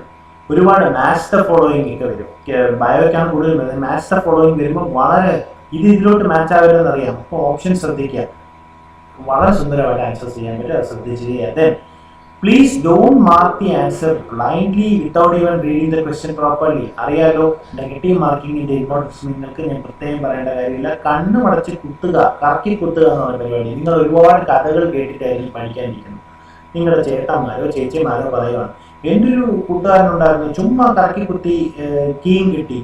Speaker 1: ഒരുപാട് മാത്സ് ദ ഫോളോയിങ് ഒക്കെ വരും. ബയോക്കാണ് കൂടുതൽ വരുന്നത്. മാത്സ് ദ ഫോളോയിങ് വരുമ്പോൾ വളരെ ഇതിലോട്ട് മാച്ച് ആവില്ലെന്ന് അറിയാം. അപ്പോൾ ഓപ്ഷൻ ശ്രദ്ധിക്കുക, വളരെ സുന്ദരമായിട്ട് ആൻസർ ചെയ്യാൻ പറ്റും. അത് ശ്രദ്ധിച്ച് ചെയ്യുക. Then please don't mark the answer blindly without even reading the question properly. അറിയാലോ, നെഗറ്റീവ് മാർക്കിങ്ങിന്റെ ഇമ്പോർട്ടൻസ് നിങ്ങൾക്ക് ഞാൻ പ്രത്യേകം പറയേണ്ട കാര്യമില്ല. കണ്ണു മടച്ച് കുത്തുക, കറക്കി കുത്തുക എന്നുള്ള പരിപാടി. നിങ്ങൾ ഒരുപാട് കഥകൾ കേട്ടിട്ടായിരിക്കും പഠിക്കാനിരിക്കുന്നത്. നിങ്ങളുടെ ചേട്ടന്മാരോ ചേച്ചിമാരോ പറയുവാണ്, എൻ്റെ ഒരു കൂട്ടുകാരനുണ്ടായിരുന്നു, ചുമ്മാ കറക്കി കുത്തി കീം കിട്ടി.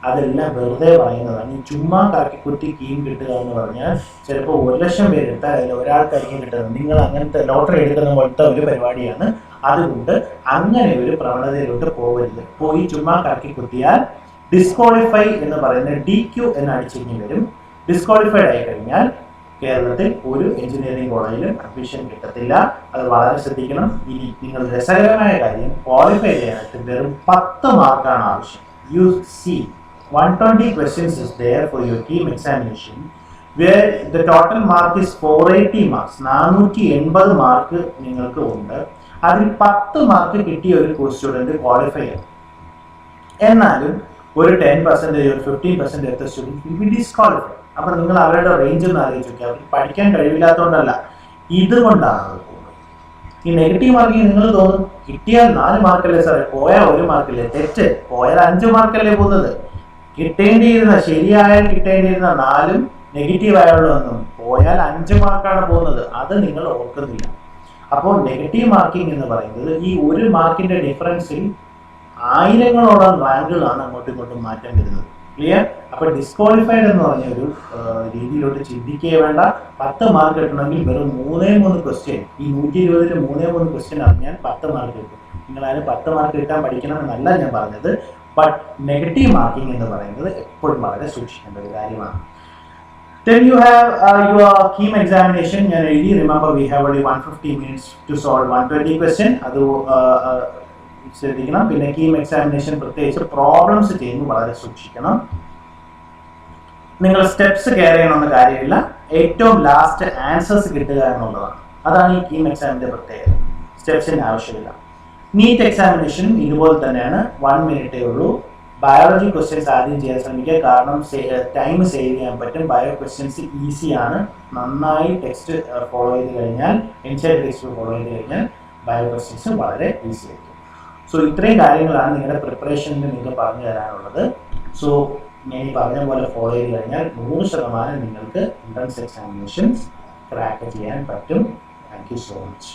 Speaker 1: അതെല്ലാം വെറുതെ പറയുന്നതാണ്. ഈ ചുമ്മാ കറക്കി കുത്തി കീം കിട്ടുക എന്ന് പറഞ്ഞാൽ ചിലപ്പോൾ 1,00,000 പേര് എടുത്താൽ അതിൽ ഒരാൾക്കായിരിക്കും കിട്ടുന്നത്. നിങ്ങൾ അങ്ങനത്തെ ലോട്ടറി എടുക്കുന്ന പോലത്തെ ഒരു പരിപാടിയാണ്. അതുകൊണ്ട് അങ്ങനെ ഒരു പ്രവണതയിലോട്ട് പോകരുത്. പോയി ചുമ്മാ കറക്കി കുത്തിയാൽ ഡിസ്ക്വാളിഫൈ എന്ന് പറയുന്ന DQ എന്ന് അടിച്ചിങ്ങി വരും. ഡിസ്ക്വാളിഫൈഡ് ആയി കഴിഞ്ഞാൽ കേരളത്തിൽ ഒരു എഞ്ചിനീയറിംഗ് കോളേജിലും അഡ്മിഷൻ കിട്ടത്തില്ല. അത് വളരെ ശ്രദ്ധിക്കണം. ഇനി നിങ്ങൾ രസകരമായ കാര്യം, ക്വാളിഫൈ ചെയ്യാനായിട്ട് വെറും 10 മാർക്കാണ് ആവശ്യം. You see 120 questions is there for your team examination, where the total mark is 480 marks. 480 mark നിങ്ങൾക്ക് ഉണ്ട്. അതിൽ 10 മാർക്ക് കിട്ടിയ ഒരു സ്റ്റുഡൻറ്റ് ക്വാളിഫൈ ആകും. എന്നാലും ഒരു 10% ഒരു 15% എടുത്ത സ്റ്റുഡൻറ്റ് വിൽ ബി ഡിസ്ക്വാളിഫൈഡ്. അപ്പൊ നിങ്ങൾ അവരുടെ റേഞ്ച് ഒന്ന് ആലോചിച്ച് നോക്കുക. അവർക്ക് പഠിക്കാൻ കഴിവില്ലാത്തതുകൊണ്ടല്ല, ഇതുകൊണ്ടാണ്. ഈ നെഗറ്റീവ് മാർക്കിങ് നിങ്ങൾ തോന്നും കിട്ടിയാൽ 4 മാർക്കല്ലേ സാറേ, പോയാൽ 1 മാർക്കല്ലേ. തെറ്റ്. പോയാൽ 5 മാർക്കല്ലേ പോകുന്നത്. കിട്ടേണ്ടിയിരുന്ന, ശരിയായാൽ കിട്ടേണ്ടിയിരുന്ന 4 നെഗറ്റീവ് ആയുള്ളതൊന്നും പോയാൽ 5 മാർക്കാണ് പോകുന്നത്. അത് നിങ്ങൾ ഓർക്കുന്നില്ല. അപ്പോൾ നെഗറ്റീവ് മാർക്കിംഗ് എന്ന് പറയുന്നത് ഈ 1 മാർക്കിന്റെ ഡിഫറൻസിൽ ആയിരങ്ങളോളം റാങ്കുകളാണ് അങ്ങോട്ടും ഇങ്ങോട്ടും മാറ്റം വരുന്നത്. ക്ലിയർ? അപ്പൊ ഡിസ്ക്വാളിഫൈഡ് എന്ന് പറഞ്ഞ ഒരു രീതിയിലോട്ട് ചിന്തിക്കേ വേണ്ട. 10 മാർക്ക് കിട്ടണമെങ്കിൽ വെറും 3 ക്വസ്റ്റ്യൻ, ഈ 120ൽ 3 ക്വസ്റ്റ്യൻ അറിഞ്ഞാൽ 10 മാർക്ക് കിട്ടും. നിങ്ങൾ അതിന് 10 മാർക്ക് കിട്ടാൻ പഠിക്കണമെന്നല്ല ഞാൻ പറഞ്ഞത്. ബട്ട് നെഗറ്റീവ് മാർക്കിംഗ് എന്ന് പറയുന്നത് എപ്പോഴും വളരെ സൂക്ഷിക്കേണ്ട ഒരു കാര്യമാണ്. Then you have your KEAM examination. ഞാൻ എഴുതി, remember we have only 150 minutes to solve 120 question. അത് ശ്രദ്ധിക്കണം. പിന്നെ KEAM examination പ്രത്യേകിച്ച് പ്രോബ്ലംസ് ചെയ്യുമ്പോൾ വളരെ സൂക്ഷിക്കണം. നിങ്ങൾ സ്റ്റെപ്സ് കെയർ ചെയ്യണമെന്ന കാര്യമില്ല. ഏറ്റവും ലാസ്റ്റ് ആൻസേഴ്സ് കിട്ടുക എന്നുള്ളതാണ്. അതാണ് ഈ KEAM എക്സാമിന്റെ പ്രത്യേകത. സ്റ്റെപ്സിന്റെ ആവശ്യമില്ല. നീറ്റ് എക്സാമിനേഷൻ ഇതുപോലെ തന്നെയാണ്. 1 മിനിറ്റേ ഉള്ളൂ. ബയോളജി ക്വസ്റ്റ്യൻസ് ആദ്യം ചെയ്യാൻ ശ്രമിക്കുക, കാരണം ടൈം സേവ് ചെയ്യാൻ പറ്റും. ബയോ ക്വസ്റ്റ്യൻസ് ഈസിയാണ്. നന്നായി ടെക്സ്റ്റ് ഫോളോ ചെയ്ത് കഴിഞ്ഞാൽ, എൻഷയർ ടെക്സ്റ്റ് ഫോളോ ചെയ്ത് കഴിഞ്ഞാൽ ബയോ ക്വസ്റ്റ്യൻസ് വളരെ ഈസി ആയിരിക്കും. സോ ഇത്രയും കാര്യങ്ങളാണ് നിങ്ങളുടെ പ്രിപ്പറേഷനിൽ നിങ്ങൾക്ക് പറഞ്ഞു തരാനുള്ളത്. സോ ഞാൻ ഈ പറഞ്ഞ പോലെ ഫോളോ ചെയ്ത് കഴിഞ്ഞാൽ 100% നിങ്ങൾക്ക് എൻട്രൻസ് എക്സാമിനേഷൻസ് ക്രാക്ക് ചെയ്യാൻ പറ്റും. Thank you so much.